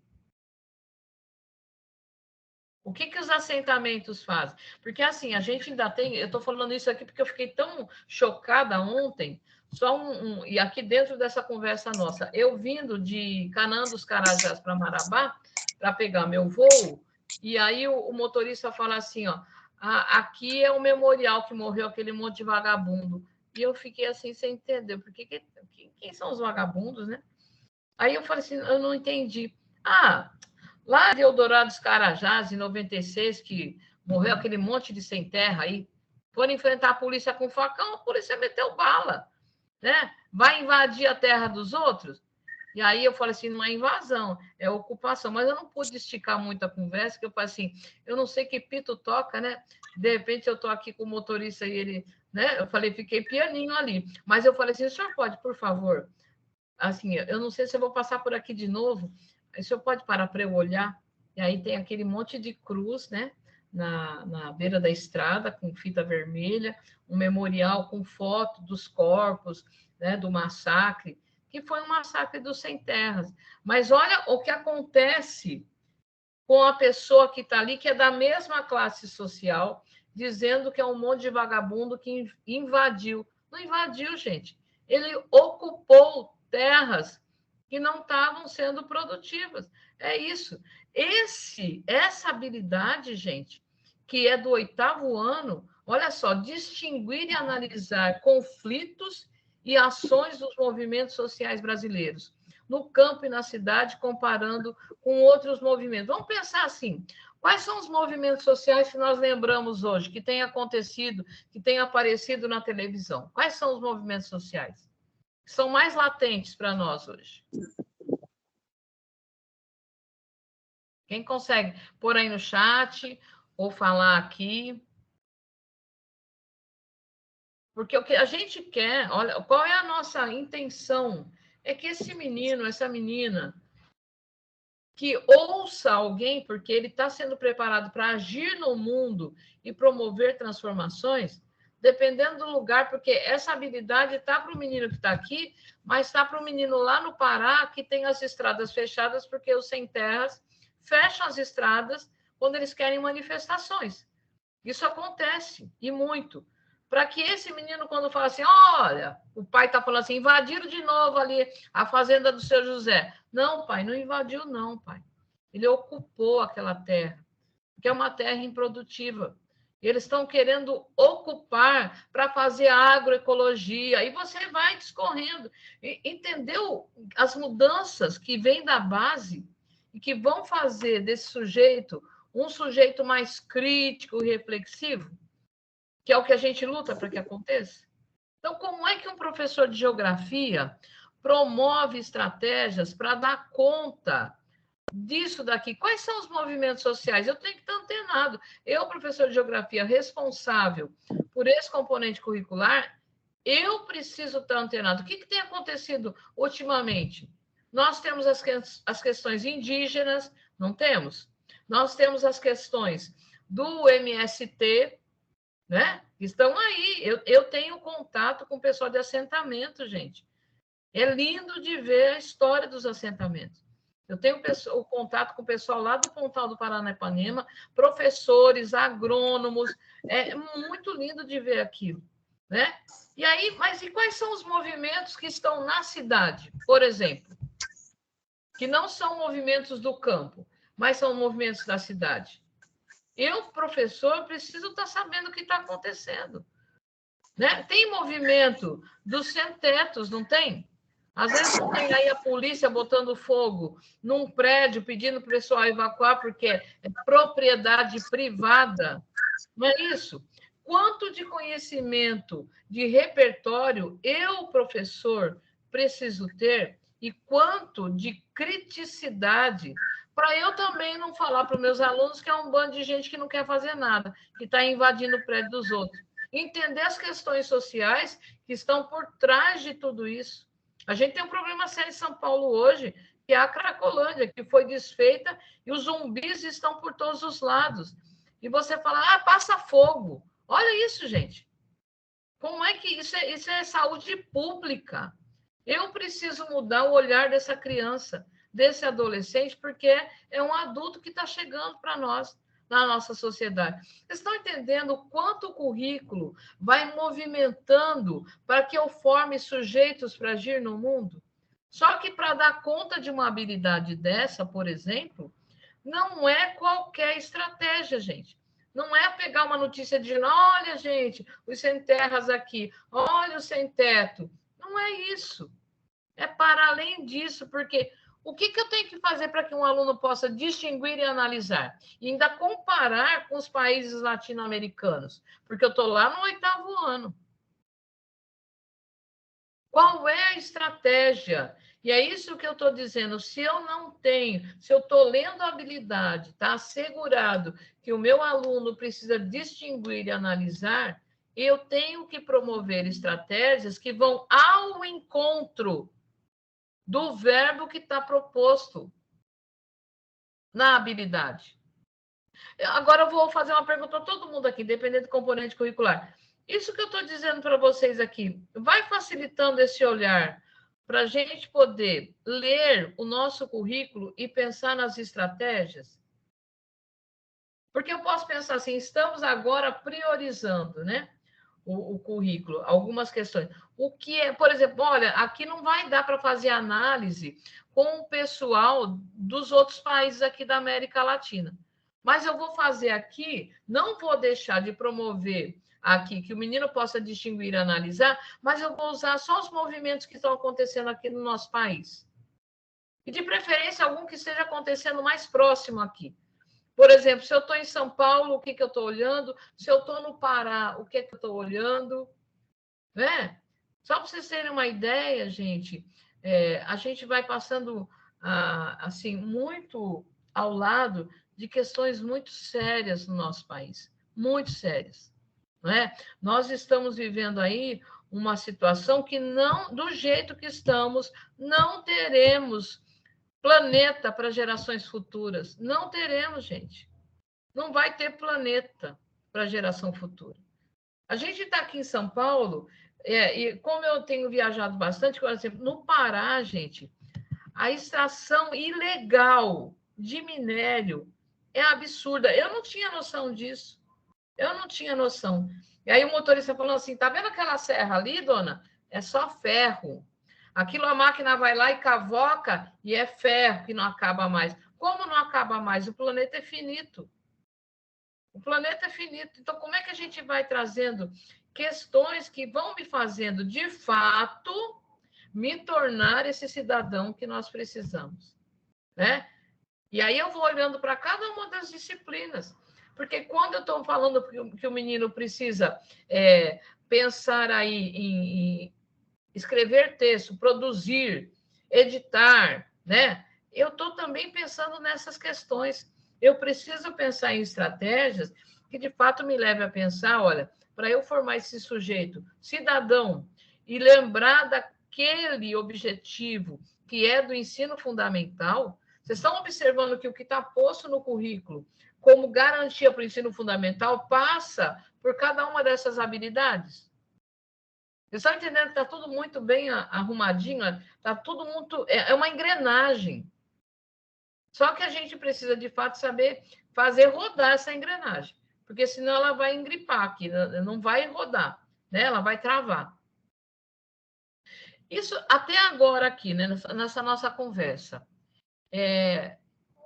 O que os assentamentos fazem? Porque, assim, a gente ainda tem... Eu estou falando isso aqui porque eu fiquei tão chocada ontem, e aqui dentro dessa conversa nossa, eu vindo de Canaã dos Carajás para Marabá, para pegar meu voo, e aí o motorista fala assim, ó, aqui é o memorial que morreu aquele monte de vagabundo. E eu fiquei assim, sem entender, porque quem são os vagabundos, né? Aí eu falei assim, eu não entendi. Lá de Eldorado dos Carajás, em 96, que morreu aquele monte de sem terra aí, foram enfrentar a polícia com facão, a polícia meteu bala, né? Vai invadir a terra dos outros? E aí eu falei assim, não é invasão, é ocupação. Mas eu não pude esticar muito a conversa, porque eu falei assim, eu não sei que pito toca, né? De repente eu estou aqui com o motorista e ele, né? Eu falei, fiquei pianinho ali. Mas eu falei assim, o senhor pode, por favor, assim, eu não sei se eu vou passar por aqui de novo, o senhor pode parar para eu olhar? E aí tem aquele monte de cruz, né? Na beira da estrada, com fita vermelha, um memorial com foto dos corpos, né? Do massacre, que foi um massacre dos sem terras. Mas olha o que acontece com a pessoa que está ali, que é da mesma classe social, dizendo que é um monte de vagabundo que invadiu. Não invadiu, gente. Ele ocupou terras que não estavam sendo produtivas. É isso. Essa habilidade, gente, que é do 8º ano, olha só, distinguir e analisar conflitos e ações dos movimentos sociais brasileiros, no campo e na cidade, comparando com outros movimentos. Vamos pensar assim, quais são os movimentos sociais que nós lembramos hoje, que têm acontecido, que têm aparecido na televisão? Quais são os movimentos sociais que são mais latentes para nós hoje? Quem consegue pôr aí no chat ou falar aqui? Porque o que a gente quer, olha, qual é a nossa intenção? É que esse menino, essa menina, que ouça alguém, porque ele está sendo preparado para agir no mundo e promover transformações, dependendo do lugar, porque essa habilidade está para o menino que está aqui, mas está para o menino lá no Pará, que tem as estradas fechadas, porque os sem terras fecham as estradas quando eles querem manifestações. Isso acontece, e muito. Para que esse menino, quando fala assim, olha, o pai está falando assim, invadiram de novo ali a fazenda do seu José. Não, pai, não invadiu, não, pai. Ele ocupou aquela terra, que é uma terra improdutiva. Eles estão querendo ocupar para fazer agroecologia. E você vai discorrendo. Entendeu as mudanças que vêm da base e que vão fazer desse sujeito um sujeito mais crítico e reflexivo? Que é o que a gente luta para que aconteça. Então, como é que um professor de geografia promove estratégias para dar conta disso daqui? Quais são os movimentos sociais? Eu tenho que estar antenado. Eu, professor de geografia, responsável por esse componente curricular, eu preciso estar antenado. O que tem acontecido ultimamente? Nós temos as questões indígenas, não temos? Nós temos as questões do MST, né? Estão aí. Eu tenho contato com o pessoal de assentamento, gente. É lindo de ver a história dos assentamentos. Eu tenho o contato com o pessoal lá do Pontal do Paranapanema, professores, agrônomos. É muito lindo de ver aquilo, né? E aí, mas e quais são os movimentos que estão na cidade, por exemplo? Que não são movimentos do campo, mas são movimentos da cidade. Eu, professor, preciso estar sabendo o que está acontecendo. Né? Tem movimento dos sem-tetos, não tem? Às vezes tem aí a polícia botando fogo num prédio, pedindo para o pessoal evacuar, porque é propriedade privada. Não é isso? Quanto de conhecimento, de repertório eu, professor, preciso ter e quanto de criticidade para eu também não falar para os meus alunos que é um bando de gente que não quer fazer nada, que está invadindo o prédio dos outros. Entender as questões sociais que estão por trás de tudo isso. A gente tem um problema sério em São Paulo hoje, que é a Cracolândia, que foi desfeita e os zumbis estão por todos os lados. E você fala, passa fogo. Olha isso, gente. Como é que isso é saúde pública? Eu preciso mudar o olhar dessa criança, desse adolescente, porque é um adulto que está chegando para nós, na nossa sociedade. Vocês estão entendendo o quanto o currículo vai movimentando para que eu forme sujeitos para agir no mundo? Só que para dar conta de uma habilidade dessa, por exemplo, não é qualquer estratégia, gente. Não é pegar uma notícia dizendo, olha, gente, os sem terras aqui, olha o sem teto. Não é isso. É para além disso, porque o que eu tenho que fazer para que um aluno possa distinguir e analisar? E ainda comparar com os países latino-americanos, porque eu estou lá no 8º ano. Qual é a estratégia? E é isso que eu estou dizendo. Se eu não tenho, se eu estou lendo a habilidade, está assegurado que o meu aluno precisa distinguir e analisar, eu tenho que promover estratégias que vão ao encontro do verbo que está proposto na habilidade. Agora eu vou fazer uma pergunta a todo mundo aqui, independente do componente curricular. Isso que eu estou dizendo para vocês aqui, vai facilitando esse olhar para a gente poder ler o nosso currículo e pensar nas estratégias? Porque eu posso pensar assim, estamos agora priorizando, né? O currículo, algumas questões. O que é, por exemplo, olha, aqui não vai dar para fazer análise com o pessoal dos outros países aqui da América Latina. Mas eu vou fazer aqui, não vou deixar de promover aqui que o menino possa distinguir e analisar, mas eu vou usar só os movimentos que estão acontecendo aqui no nosso país. E, de preferência, algum que esteja acontecendo mais próximo aqui. Por exemplo, se eu estou em São Paulo, o que eu estou olhando? Se eu estou no Pará, o que eu estou olhando? Né? Só para vocês terem uma ideia, gente, a gente vai passando assim muito ao lado de questões muito sérias no nosso país, muito sérias. Não é? Nós estamos vivendo aí uma situação que não, do jeito que estamos, não teremos planeta para gerações futuras. Não teremos, gente. Não vai ter planeta para geração futura. A gente está aqui em São Paulo, e como eu tenho viajado bastante, por exemplo, no Pará, gente, a extração ilegal de minério é absurda. Eu não tinha noção disso. Eu não tinha noção. E aí o motorista falou assim, tá vendo aquela serra ali, dona? É só ferro. Aquilo a máquina vai lá e cavoca e é ferro que não acaba mais. Como não acaba mais? O planeta é finito. O planeta é finito. Então, como é que a gente vai trazendo questões que vão me fazendo, de fato, me tornar esse cidadão que nós precisamos? Né? E aí eu vou olhando para cada uma das disciplinas. Porque quando eu estou falando que o menino precisa pensar aí em escrever texto, produzir, editar, né? Eu estou também pensando nessas questões. Eu preciso pensar em estratégias que, de fato, me levem a pensar, olha, para eu formar esse sujeito cidadão e lembrar daquele objetivo que é do ensino fundamental, vocês estão observando que o que está posto no currículo como garantia para o ensino fundamental passa por cada uma dessas habilidades? Vocês estão entendendo que está tudo muito bem arrumadinho? Está tudo muito... É uma engrenagem. Só que a gente precisa, de fato, saber fazer rodar essa engrenagem, porque senão ela vai engripar aqui, não vai rodar, né? Ela vai travar. Isso até agora aqui, né? Nessa nossa conversa.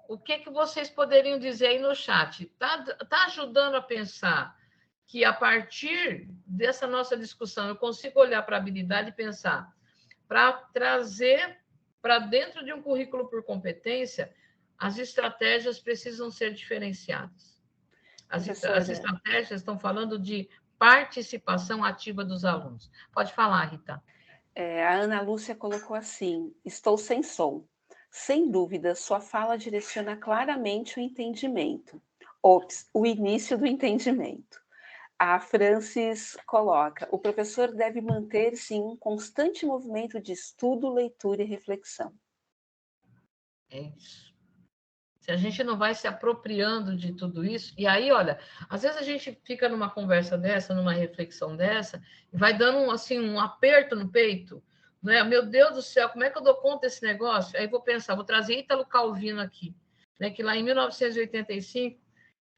O que vocês poderiam dizer aí no chat? Tá ajudando a pensar que, a partir dessa nossa discussão, eu consigo olhar para a habilidade e pensar, para trazer para dentro de um currículo por competência, as estratégias precisam ser diferenciadas. As estratégias estão falando de participação ativa dos alunos. Pode falar, Rita. A Ana Lúcia colocou assim: estou sem som. Sem dúvida, sua fala direciona claramente o entendimento. Ops, o início do entendimento. A Francis coloca: o professor deve manter-se em um constante movimento de estudo, leitura e reflexão. É isso. Se a gente não vai se apropriando de tudo isso, e aí, olha, às vezes a gente fica numa conversa dessa, numa reflexão dessa, e vai dando assim, um aperto no peito, né? Meu Deus do céu, como é que eu dou conta desse negócio? Aí vou pensar, vou trazer Ítalo Calvino aqui, né? Que lá em 1985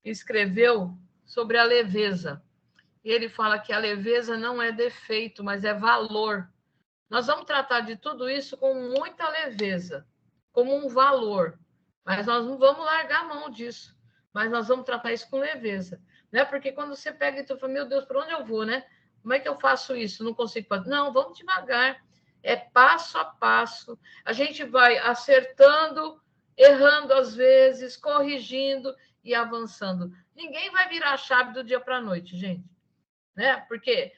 escreveu sobre a leveza. E ele fala que a leveza não é defeito, mas é valor. Nós vamos tratar de tudo isso com muita leveza, como um valor. Mas nós não vamos largar a mão disso. Mas nós vamos tratar isso com leveza. Né? Porque quando você pega e tu fala, meu Deus, para onde eu vou, né? Como é que eu faço isso? Não consigo fazer. Não, vamos devagar. É passo a passo. A gente vai acertando, errando às vezes, corrigindo e avançando. Ninguém vai virar a chave do dia para a noite, gente. Né? Porque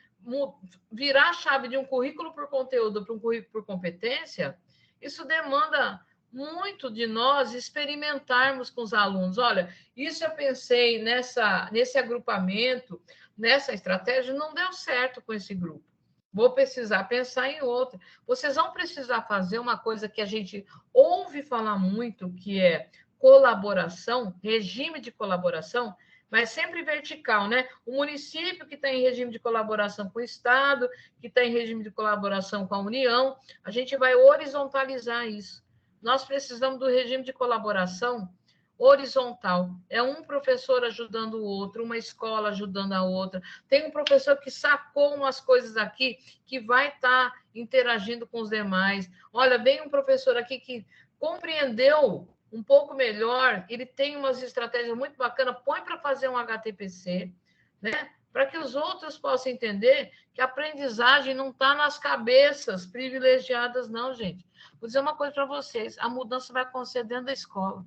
virar a chave de um currículo por conteúdo para um currículo por competência, isso demanda muito de nós experimentarmos com os alunos. Olha, isso eu pensei nesse agrupamento, nessa estratégia, não deu certo com esse grupo. Vou precisar pensar em outra. Vocês vão precisar fazer uma coisa que a gente ouve falar muito, que é colaboração, regime de colaboração, mas sempre vertical, né? O município que está em regime de colaboração com o Estado, que está em regime de colaboração com a União, a gente vai horizontalizar isso. Nós precisamos do regime de colaboração horizontal. É um professor ajudando o outro, uma escola ajudando a outra. Tem um professor que sacou umas coisas aqui que vai estar interagindo com os demais. Olha, vem um professor aqui que compreendeu um pouco melhor, ele tem umas estratégias muito bacanas, põe para fazer um HTPC, né? Para que os outros possam entender que a aprendizagem não está nas cabeças privilegiadas, não, gente. Vou dizer uma coisa para vocês, a mudança vai acontecer dentro da escola.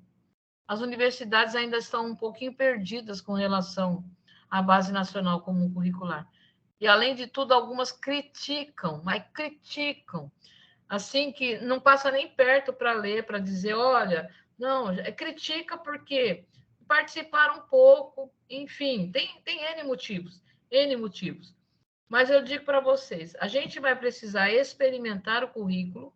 As universidades ainda estão um pouquinho perdidas com relação à Base Nacional Comum Curricular. E, além de tudo, algumas criticam, mas criticam, assim que não passa nem perto para ler, para dizer, olha, não, critica porque participaram um pouco, enfim, tem N motivos, N motivos. Mas eu digo para vocês, a gente vai precisar experimentar o currículo,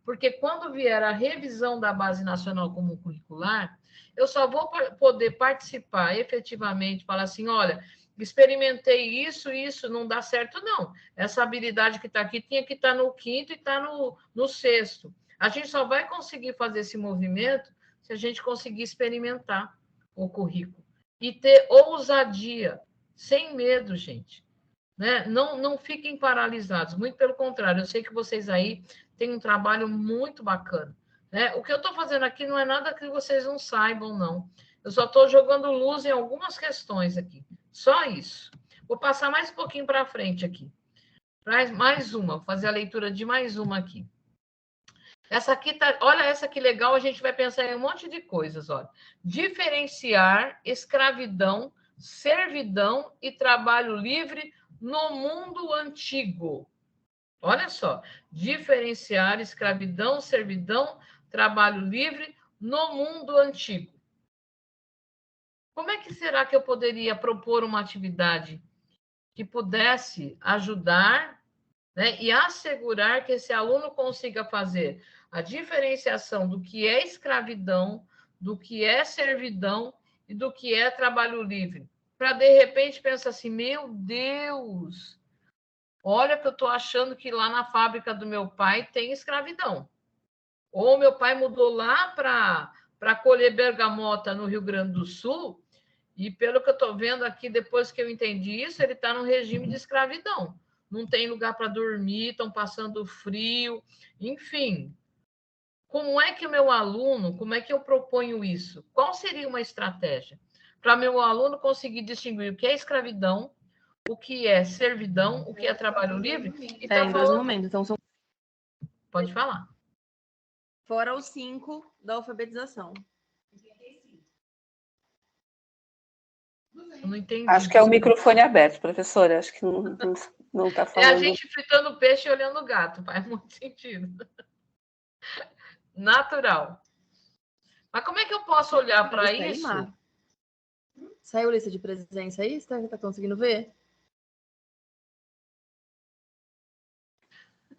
porque quando vier a revisão da Base Nacional Comum Curricular, eu só vou poder participar efetivamente, falar assim, olha, experimentei isso não dá certo, não. Essa habilidade que está aqui tinha que estar no 5º e está no 6º. A gente só vai conseguir fazer esse movimento se a gente conseguir experimentar o currículo. E ter ousadia, sem medo, gente. Né? Não fiquem paralisados, muito pelo contrário, eu sei que vocês aí têm um trabalho muito bacana. Né? O que eu estou fazendo aqui não é nada que vocês não saibam, não. Eu só estou jogando luz em algumas questões aqui. Só isso. Vou passar mais um pouquinho para frente aqui. Mais uma, vou fazer a leitura de mais uma aqui. Essa aqui tá, olha essa que legal, a gente vai pensar em um monte de coisas, olha. Diferenciar escravidão, servidão e trabalho livre no mundo antigo. Olha só, diferenciar escravidão, servidão, trabalho livre no mundo antigo. Como é que será que eu poderia propor uma atividade que pudesse ajudar, né, e assegurar que esse aluno consiga fazer a diferenciação do que é escravidão, do que é servidão e do que é trabalho livre? Para, de repente, pensar assim, meu Deus, olha que eu estou achando que lá na fábrica do meu pai tem escravidão. Ou meu pai mudou lá para colher bergamota no Rio Grande do Sul, e pelo que eu estou vendo aqui, depois que eu entendi isso, ele está no regime de escravidão. Não tem lugar para dormir, estão passando frio, enfim. Como é que o meu aluno, como é que eu proponho isso? Qual seria uma estratégia para meu aluno conseguir distinguir o que é escravidão, o que é servidão, o que é trabalho livre? E em dois momentos. Então, são... Pode falar. Fora os 5 da alfabetização. Eu não entendi. Acho que é o microfone aberto, professora. Acho que não está É a falando. gente fritando peixe e olhando o gato. Faz muito sentido. Natural. Mas como é que eu posso olhar para isso? Saiu lista de presença aí? Você está conseguindo ver?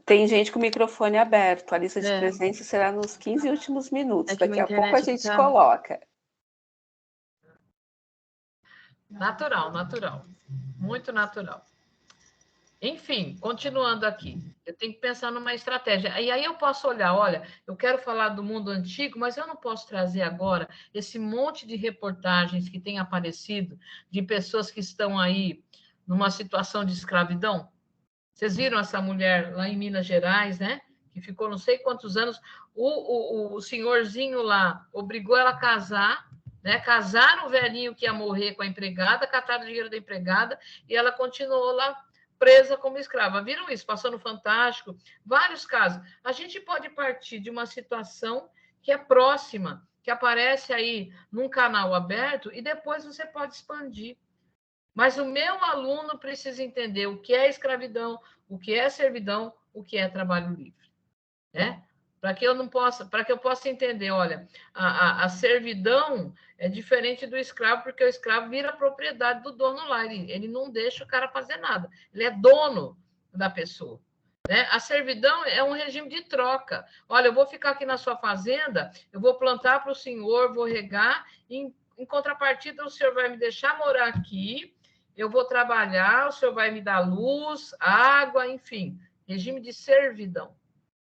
Tem gente com o microfone aberto. A lista de presença será nos 15 últimos minutos. Daqui a pouco a gente coloca. Natural, natural. Muito natural. Enfim, continuando aqui. Eu tenho que pensar numa estratégia. E aí eu posso olhar, olha, eu quero falar do mundo antigo, mas eu não posso trazer agora esse monte de reportagens que tem aparecido de pessoas que estão aí numa situação de escravidão. Vocês viram essa mulher lá em Minas Gerais, né? Que ficou não sei quantos anos. O senhorzinho lá obrigou ela a casar, né? Casaram o velhinho que ia morrer com a empregada, cataram o dinheiro da empregada e ela continuou lá presa como escrava. Viram isso? Passou no Fantástico. Vários casos. A gente pode partir de uma situação que é próxima, que aparece aí num canal aberto e depois você pode expandir. Mas o meu aluno precisa entender o que é escravidão, o que é servidão, o que é trabalho livre, né? Para que eu possa entender, olha, a servidão é diferente do escravo, porque o escravo vira propriedade do dono lá, ele não deixa o cara fazer nada, ele é dono da pessoa. Né? A servidão é um regime de troca. Olha, eu vou ficar aqui na sua fazenda, eu vou plantar para o senhor, vou regar, em contrapartida o senhor vai me deixar morar aqui, eu vou trabalhar, o senhor vai me dar luz, água, enfim, regime de servidão.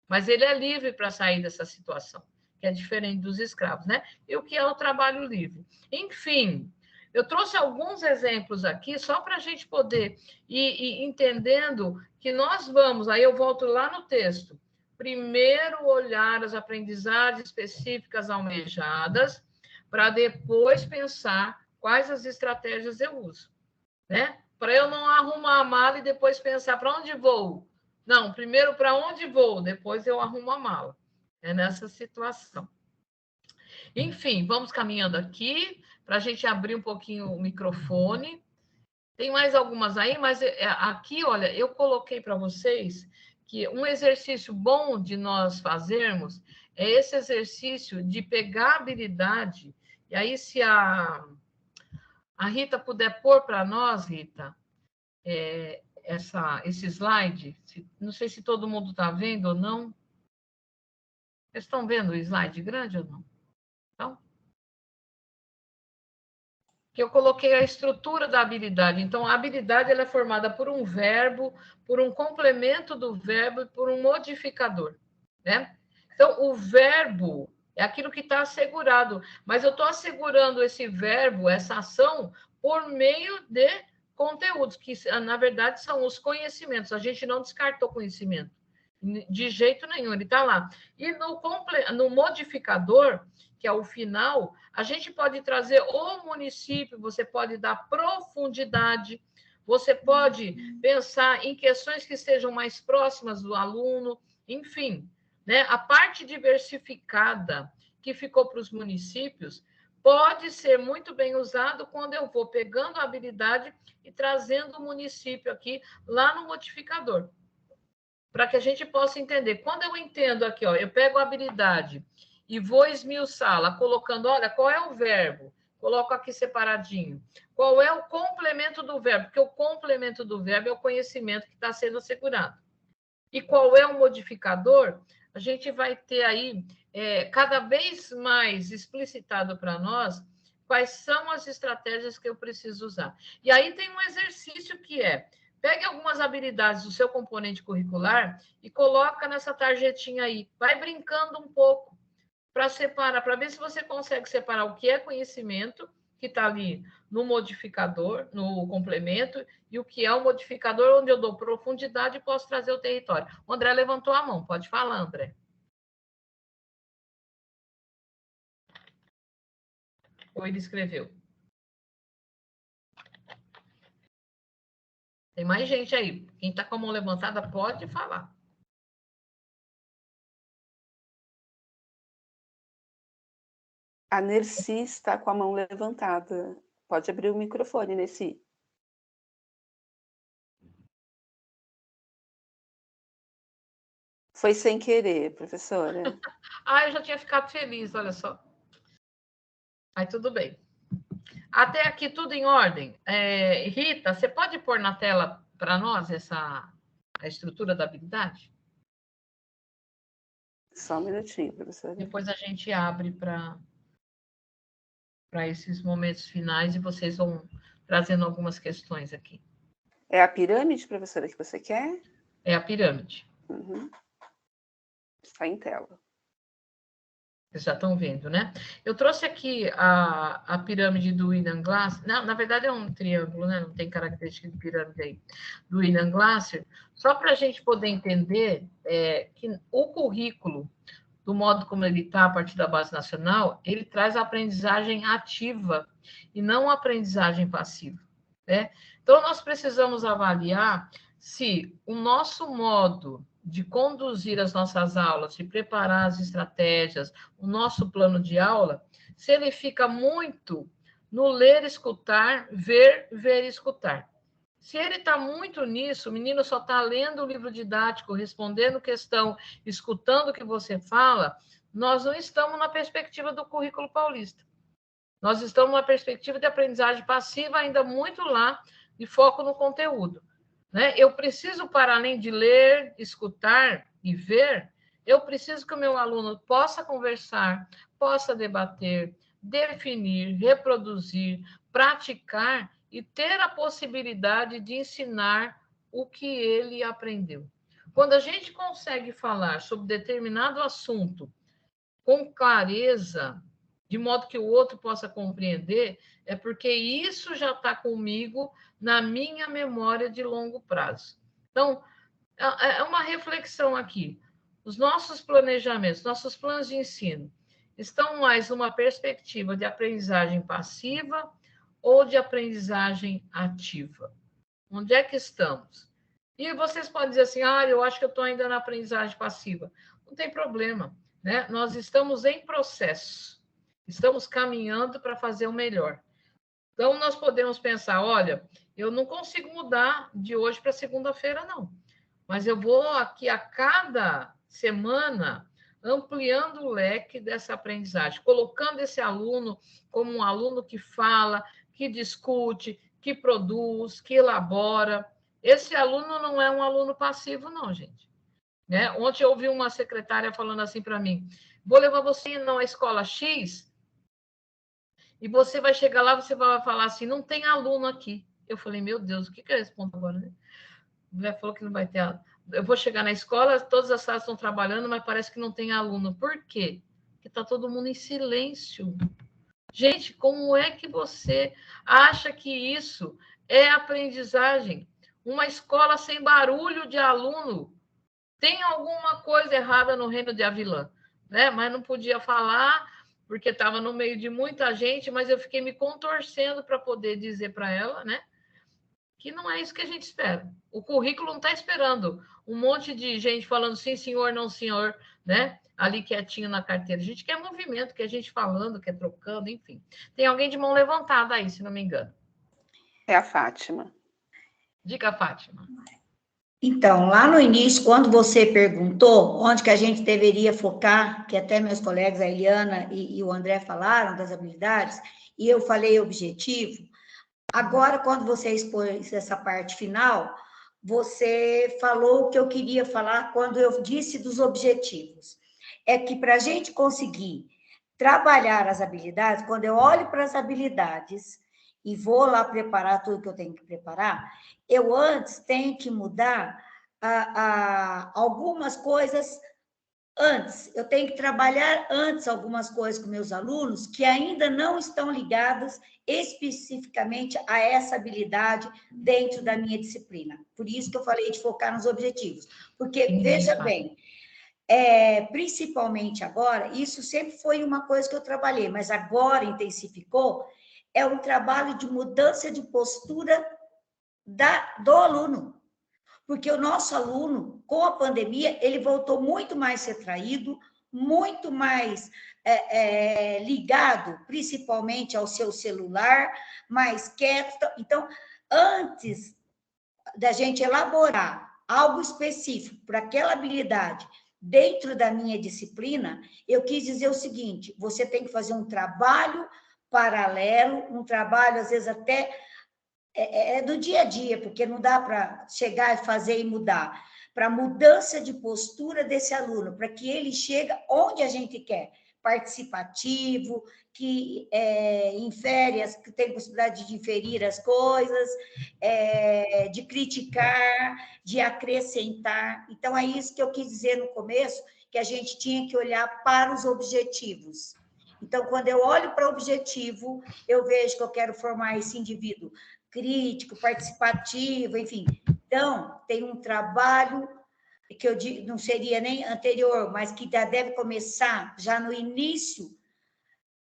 Mas ele é livre para sair dessa situação, que é diferente dos escravos, né? E o que é o trabalho livre? Enfim, eu trouxe alguns exemplos aqui só para a gente poder ir entendendo que nós vamos, aí eu volto lá no texto, primeiro olhar as aprendizagens específicas almejadas, para depois pensar quais as estratégias eu uso. Né? Para eu não arrumar a mala e depois pensar para onde vou. Não, primeiro para onde vou, depois eu arrumo a mala. É nessa situação. Enfim, vamos caminhando aqui para a gente abrir um pouquinho o microfone. Tem mais algumas aí, mas aqui, olha, eu coloquei para vocês que um exercício bom de nós fazermos é esse exercício de pegar a habilidade, e aí se a Rita puder pôr para nós, Rita, esse slide, não sei se todo mundo está vendo ou não. Vocês estão vendo o slide grande ou não? Então, que eu coloquei a estrutura da habilidade. Então, a habilidade ela é formada por um verbo, por um complemento do verbo e por um modificador. Né? Então, o verbo é aquilo que está assegurado, mas eu estou assegurando esse verbo, essa ação, por meio de conteúdos, que na verdade são os conhecimentos. A gente não descartou conhecimento, de jeito nenhum, ele está lá. E no modificador, que é o final, a gente pode trazer o município, você pode dar profundidade, você pode pensar em questões que sejam mais próximas do aluno, enfim, né? A parte diversificada que ficou para os municípios pode ser muito bem usado quando eu vou pegando a habilidade e trazendo o município aqui lá no modificador, para que a gente possa entender. Quando eu entendo aqui, ó, eu pego a habilidade e vou esmiuçá-la, colocando, olha, qual é o verbo? Coloco aqui separadinho. Qual é o complemento do verbo? Porque o complemento do verbo é o conhecimento que está sendo assegurado. E qual é o modificador? A gente vai ter aí cada vez mais explicitado para nós quais são as estratégias que eu preciso usar. E aí tem um exercício que pegue algumas habilidades do seu componente curricular e coloca nessa tarjetinha aí. Vai brincando um pouco para separar, para ver se você consegue separar o que é conhecimento, que está ali no modificador, no complemento, e o que é o modificador, onde eu dou profundidade e posso trazer o território. O André levantou a mão, pode falar, André. Ou ele escreveu? Tem mais gente aí. Quem está com a mão levantada pode falar. A Nercy está com a mão levantada. Pode abrir o microfone, Nercy. Foi sem querer, professora. Eu já tinha ficado feliz, olha só. Aí tudo bem. Até aqui tudo em ordem. Rita, você pode pôr na tela para nós a estrutura da habilidade? Só um minutinho, professora. Depois a gente abre para esses momentos finais e vocês vão trazendo algumas questões aqui. É a pirâmide, professora, que você quer? É a pirâmide. Uhum. Está em tela. Vocês já estão vendo, né? Eu trouxe aqui a pirâmide do William Glasser. Não, na verdade é um triângulo, né? Não tem característica de pirâmide aí. Do William Glasser. Só para a gente poder entender que o currículo, do modo como ele está a partir da base nacional, ele traz a aprendizagem ativa e não a aprendizagem passiva, né? Então, nós precisamos avaliar se o nosso modo de conduzir as nossas aulas, de preparar as estratégias, o nosso plano de aula, se ele fica muito no ler, escutar, ver, escutar. Se ele está muito nisso, o menino só está lendo o livro didático, respondendo questão, escutando o que você fala, nós não estamos na perspectiva do currículo paulista. Nós estamos na perspectiva de aprendizagem passiva, ainda muito lá, de foco no conteúdo, né? Eu preciso, para além de ler, escutar e ver, eu preciso que o meu aluno possa conversar, possa debater, definir, reproduzir, praticar e ter a possibilidade de ensinar o que ele aprendeu. Quando a gente consegue falar sobre determinado assunto com clareza, de modo que o outro possa compreender, é porque isso já está comigo na minha memória de longo prazo. Então, é uma reflexão aqui. Os nossos planejamentos, nossos planos de ensino, estão mais numa perspectiva de aprendizagem passiva ou de aprendizagem ativa? Onde é que estamos? E vocês podem dizer assim, eu acho que eu estou ainda na aprendizagem passiva. Não tem problema, né? Nós estamos em processo. Estamos caminhando para fazer o melhor. Então, nós podemos pensar, olha, eu não consigo mudar de hoje para segunda-feira, não. Mas eu vou aqui a cada semana ampliando o leque dessa aprendizagem, colocando esse aluno como um aluno que fala, que discute, que produz, que elabora. Esse aluno não é um aluno passivo, não, gente. Né? Ontem eu ouvi uma secretária falando assim para mim, vou levar você na escola X e você vai chegar lá, você vai falar assim, não tem aluno aqui. Eu falei, meu Deus, o que eu respondo agora? Né? A mulher falou que não vai ter aluno. Eu vou chegar na escola, todas as salas estão trabalhando, mas parece que não tem aluno. Por quê? Porque está todo mundo em silêncio. Gente, como é que você acha que isso é aprendizagem? Uma escola sem barulho de aluno. Tem alguma coisa errada no reino de Avilã, né? Mas não podia falar, porque estava no meio de muita gente, mas eu fiquei me contorcendo para poder dizer para ela, né? Que não é isso que a gente espera. O currículo não está esperando um monte de gente falando sim, senhor, não, senhor, né? Ali quietinho na carteira. A gente quer movimento, quer gente falando, quer trocando, enfim. Tem alguém de mão levantada aí, se não me engano. É a Fátima. Diga, Fátima. Então, lá no início, quando você perguntou onde que a gente deveria focar, que até meus colegas, a Eliana e o André falaram das habilidades, e eu falei objetivo, agora, quando você expôs essa parte final, você falou o que eu queria falar quando eu disse dos objetivos. É que para a gente conseguir trabalhar as habilidades, quando eu olho para as habilidades e vou lá preparar tudo que eu tenho que preparar, eu antes tenho que mudar algumas coisas antes. Eu tenho que trabalhar antes algumas coisas com meus alunos que ainda não estão ligadas especificamente a essa habilidade dentro da minha disciplina. Por isso que eu falei de focar nos objetivos. Porque, veja bem, principalmente agora, isso sempre foi uma coisa que eu trabalhei, mas agora intensificou, é um trabalho de mudança de postura do aluno. Porque o nosso aluno, com a pandemia, ele voltou muito mais retraído, muito mais ligado, principalmente ao seu celular, mais quieto. Então, antes da gente elaborar algo específico para aquela habilidade dentro da minha disciplina, eu quis dizer o seguinte: você tem que fazer um trabalho paralelo, um trabalho, às vezes, até do dia a dia, porque não dá para chegar e fazer e mudar, para mudança de postura desse aluno, para que ele chegue onde a gente quer, participativo, que infere, que tem possibilidade de inferir as coisas, de criticar, de acrescentar. Então, é isso que eu quis dizer no começo, que a gente tinha que olhar para os objetivos. Então, quando eu olho para o objetivo, eu vejo que eu quero formar esse indivíduo crítico, participativo, enfim. Então, tem um trabalho que eu digo, não seria nem anterior, mas que já deve começar já no início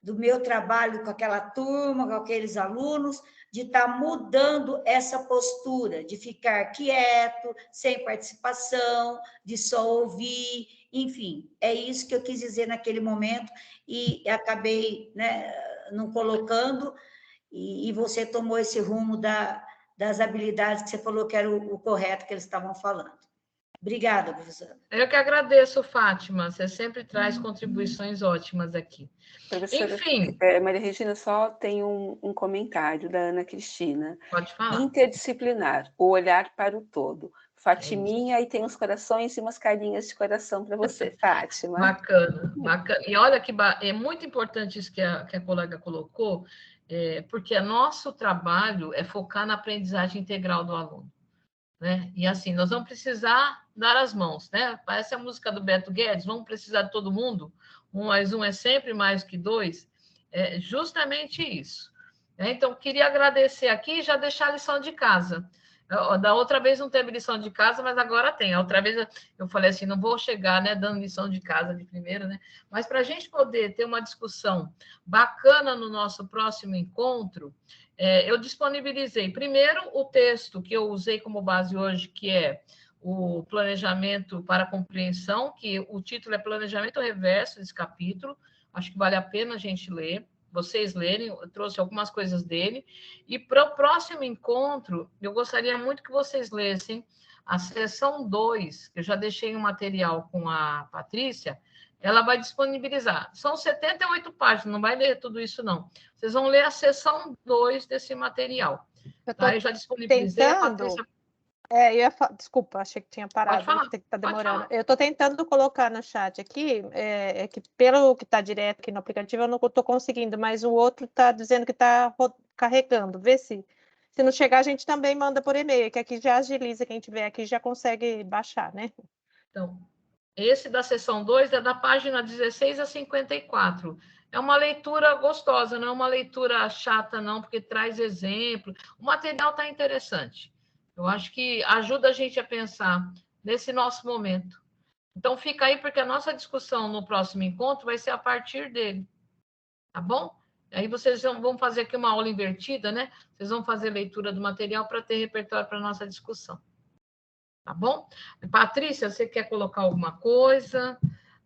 do meu trabalho com aquela turma, com aqueles alunos, de estar mudando essa postura, de ficar quieto, sem participação, de só ouvir, enfim, é isso que eu quis dizer naquele momento e acabei, né, não colocando, e você tomou esse rumo das habilidades que você falou que era o correto que eles estavam falando. Obrigada, professora. Eu que agradeço, Fátima. Você sempre traz contribuições ótimas aqui. Professora, Enfim. Maria Regina, só tem um comentário da Ana Cristina. Pode falar. Interdisciplinar, o olhar para o todo. Fatiminha, aí tem uns corações e umas carinhas de coração para você, Fátima. Bacana, bacana. E olha que é muito importante isso que a colega colocou, porque nosso trabalho é focar na aprendizagem integral do aluno. Né? E assim, nós vamos precisar dar as mãos, né? Parece a música do Beto Guedes, vamos precisar de todo mundo, 1 mais 1 é sempre mais que 2, é justamente isso. Então, queria agradecer aqui e já deixar a lição de casa. Da outra vez não teve lição de casa, mas agora tem. A outra vez eu falei assim, não vou chegar, né, dando lição de casa de primeira, né? Mas para a gente poder ter uma discussão bacana no nosso próximo encontro, eu disponibilizei primeiro o texto que eu usei como base hoje, que é o Planejamento para a Compreensão, que o título é Planejamento Reverso desse capítulo. Acho que vale a pena a gente ler, vocês lerem, eu trouxe algumas coisas dele. E para o próximo encontro, eu gostaria muito que vocês lessem a seção 2, que eu já deixei um material com a Patrícia, ela vai disponibilizar. São 78 páginas, não vai ler tudo isso, não. Vocês vão ler a seção 2 desse material. Eu já disponibilizei a Patrícia. Desculpa, achei que tinha parado. Pode falar, que tá demorando. Eu estou tentando colocar no chat aqui, que pelo que está direto aqui no aplicativo, eu não estou conseguindo, mas o outro está dizendo que está carregando. Vê se não chegar, a gente também manda por e-mail, que aqui já agiliza, quem tiver aqui já consegue baixar, né? Então, esse da seção 2 é da página 16 a 54. É uma leitura gostosa, não é uma leitura chata, não, porque traz exemplo. O material está interessante. Eu acho que ajuda a gente a pensar nesse nosso momento. Então, fica aí, porque a nossa discussão no próximo encontro vai ser a partir dele. Tá bom? Aí vocês vão fazer aqui uma aula invertida, né? Vocês vão fazer leitura do material para ter repertório para a nossa discussão. Tá bom? Patrícia, você quer colocar alguma coisa?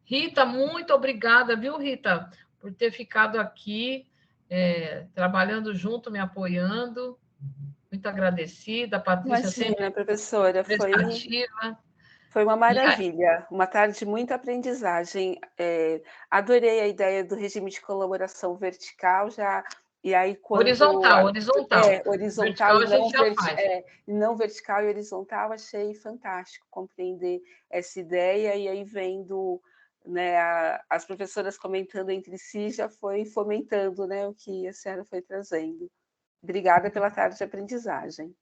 Rita, muito obrigada, viu, Rita, por ter ficado aqui, trabalhando junto, me apoiando. Muito agradecida. Patrícia, Imagina, sempre professora, foi uma maravilha, uma tarde de muita aprendizagem. Adorei a ideia do regime de colaboração vertical, e aí quando... Horizontal. Horizontal e não vertical e horizontal, achei fantástico compreender essa ideia, e aí vendo, né, as professoras comentando entre si, já foi fomentando, né, o que a senhora foi trazendo. Obrigada pela tarde de aprendizagem.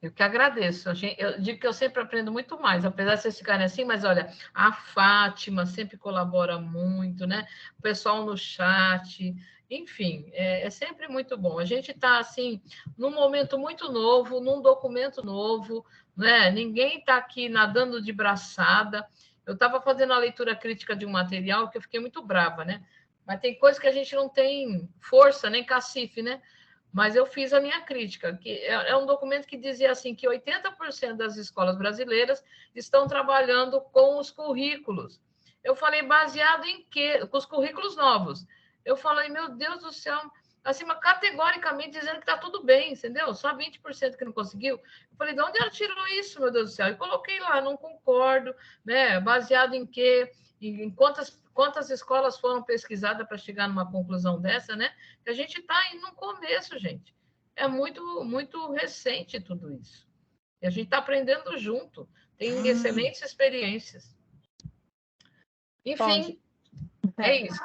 Eu que agradeço. Eu digo que eu sempre aprendo muito mais, apesar de vocês ficarem assim, mas olha, a Fátima sempre colabora muito, né? O pessoal no chat, enfim, é sempre muito bom. A gente está, assim, num momento muito novo, num documento novo, né? Ninguém está aqui nadando de braçada. Eu estava fazendo a leitura crítica de um material que eu fiquei muito brava, né? Mas tem coisas que a gente não tem força, nem cacife, né? Mas eu fiz a minha crítica, que é um documento que dizia assim que 80% das escolas brasileiras estão trabalhando com os currículos. Eu falei, baseado em quê? Com os currículos novos. Eu falei, meu Deus do céu, assim, mas categoricamente dizendo que está tudo bem, entendeu? Só 20% que não conseguiu. Eu falei, de onde ela tirou isso, meu Deus do céu? E coloquei lá, não concordo, né? Baseado em quê? Em quantas escolas foram pesquisadas para chegar numa conclusão dessa, né? A gente está aí no começo, gente. É muito recente tudo isso. E a gente está aprendendo junto. Tem excelentes experiências. Enfim, é isso.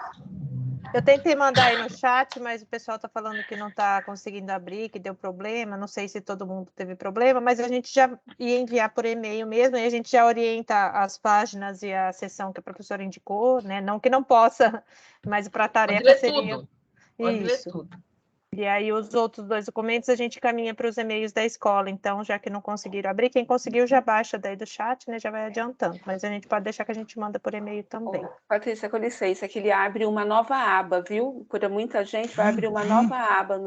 Eu tentei mandar aí no chat, mas o pessoal está falando que não está conseguindo abrir, que deu problema. Não sei se todo mundo teve problema, mas a gente já ia enviar por e-mail mesmo, e a gente já orienta as páginas e a sessão que a professora indicou, né? Não que não possa, mas para a tarefa seria tudo. Pode ler isso. tudo. E aí os outros 2 documentos a gente caminha para os e-mails da escola. Então, já que não conseguiram abrir, quem conseguiu já baixa daí do chat, né? Já vai adiantando. Mas a gente pode deixar que a gente manda por e-mail também. Patrícia, com licença, que ele abre uma nova aba, viu? Para muita gente vai abrir uma nova aba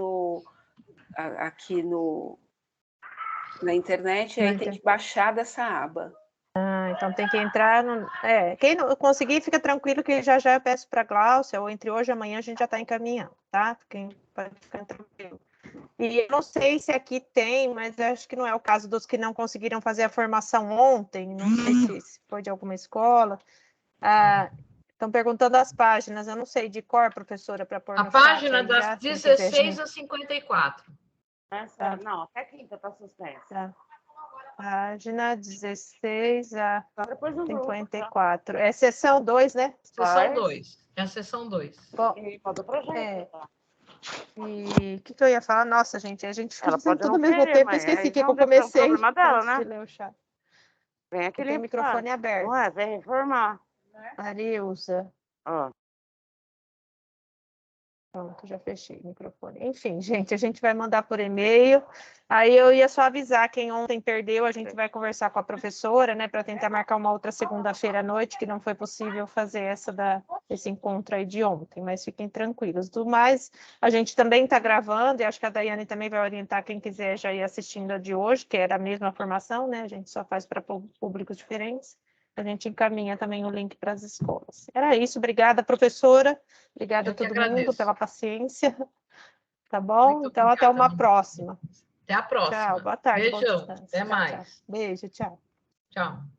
aqui na internet, e aí tem que baixar dessa aba. Então tem que entrar no... quem não conseguir, fica tranquilo que já eu peço para a Gláucia, ou entre hoje e amanhã a gente já está encaminhando, tá? Quem pode ficar tranquilo. E eu não sei se aqui tem, mas acho que não é o caso dos que não conseguiram fazer a formação ontem, não sei se foi de alguma escola. Estão perguntando as páginas, eu não sei de cor, professora, para pôr no chat. A página das 16 a 54. Essa, não, até quinta está suspensa. Tá. Página 16 a 54. É sessão 2, né? Sessão 2. É a sessão 2. Pode o projeto, tá? E o que eu ia falar? Nossa, gente, a gente Ela fazendo pode tudo não ao mesmo querer, tempo, eu mas esqueci que eu não comecei. É o problema dela, né? De ler o chat. Vem aqui tem o microfone aberto. Não é? Vem reformar. Marilza. Ó. Pronto, já fechei o microfone. Enfim, gente, a gente vai mandar por e-mail. Aí eu ia só avisar quem ontem perdeu, a gente vai conversar com a professora, né, para tentar marcar uma outra segunda-feira à noite, que não foi possível fazer esse encontro aí de ontem, mas fiquem tranquilos. Do mais, a gente também está gravando, e acho que a Daiane também vai orientar quem quiser já ir assistindo a de hoje, que era a mesma formação, né, a gente só faz para públicos diferentes. A gente encaminha também o link para as escolas. Era isso, obrigada, professora. Obrigada a todo mundo pela paciência. Tá bom? Muito então, obrigada, até uma próxima. Até a próxima. Tchau, boa tarde. Beijão, até mais. Tchau. Beijo, tchau. Tchau.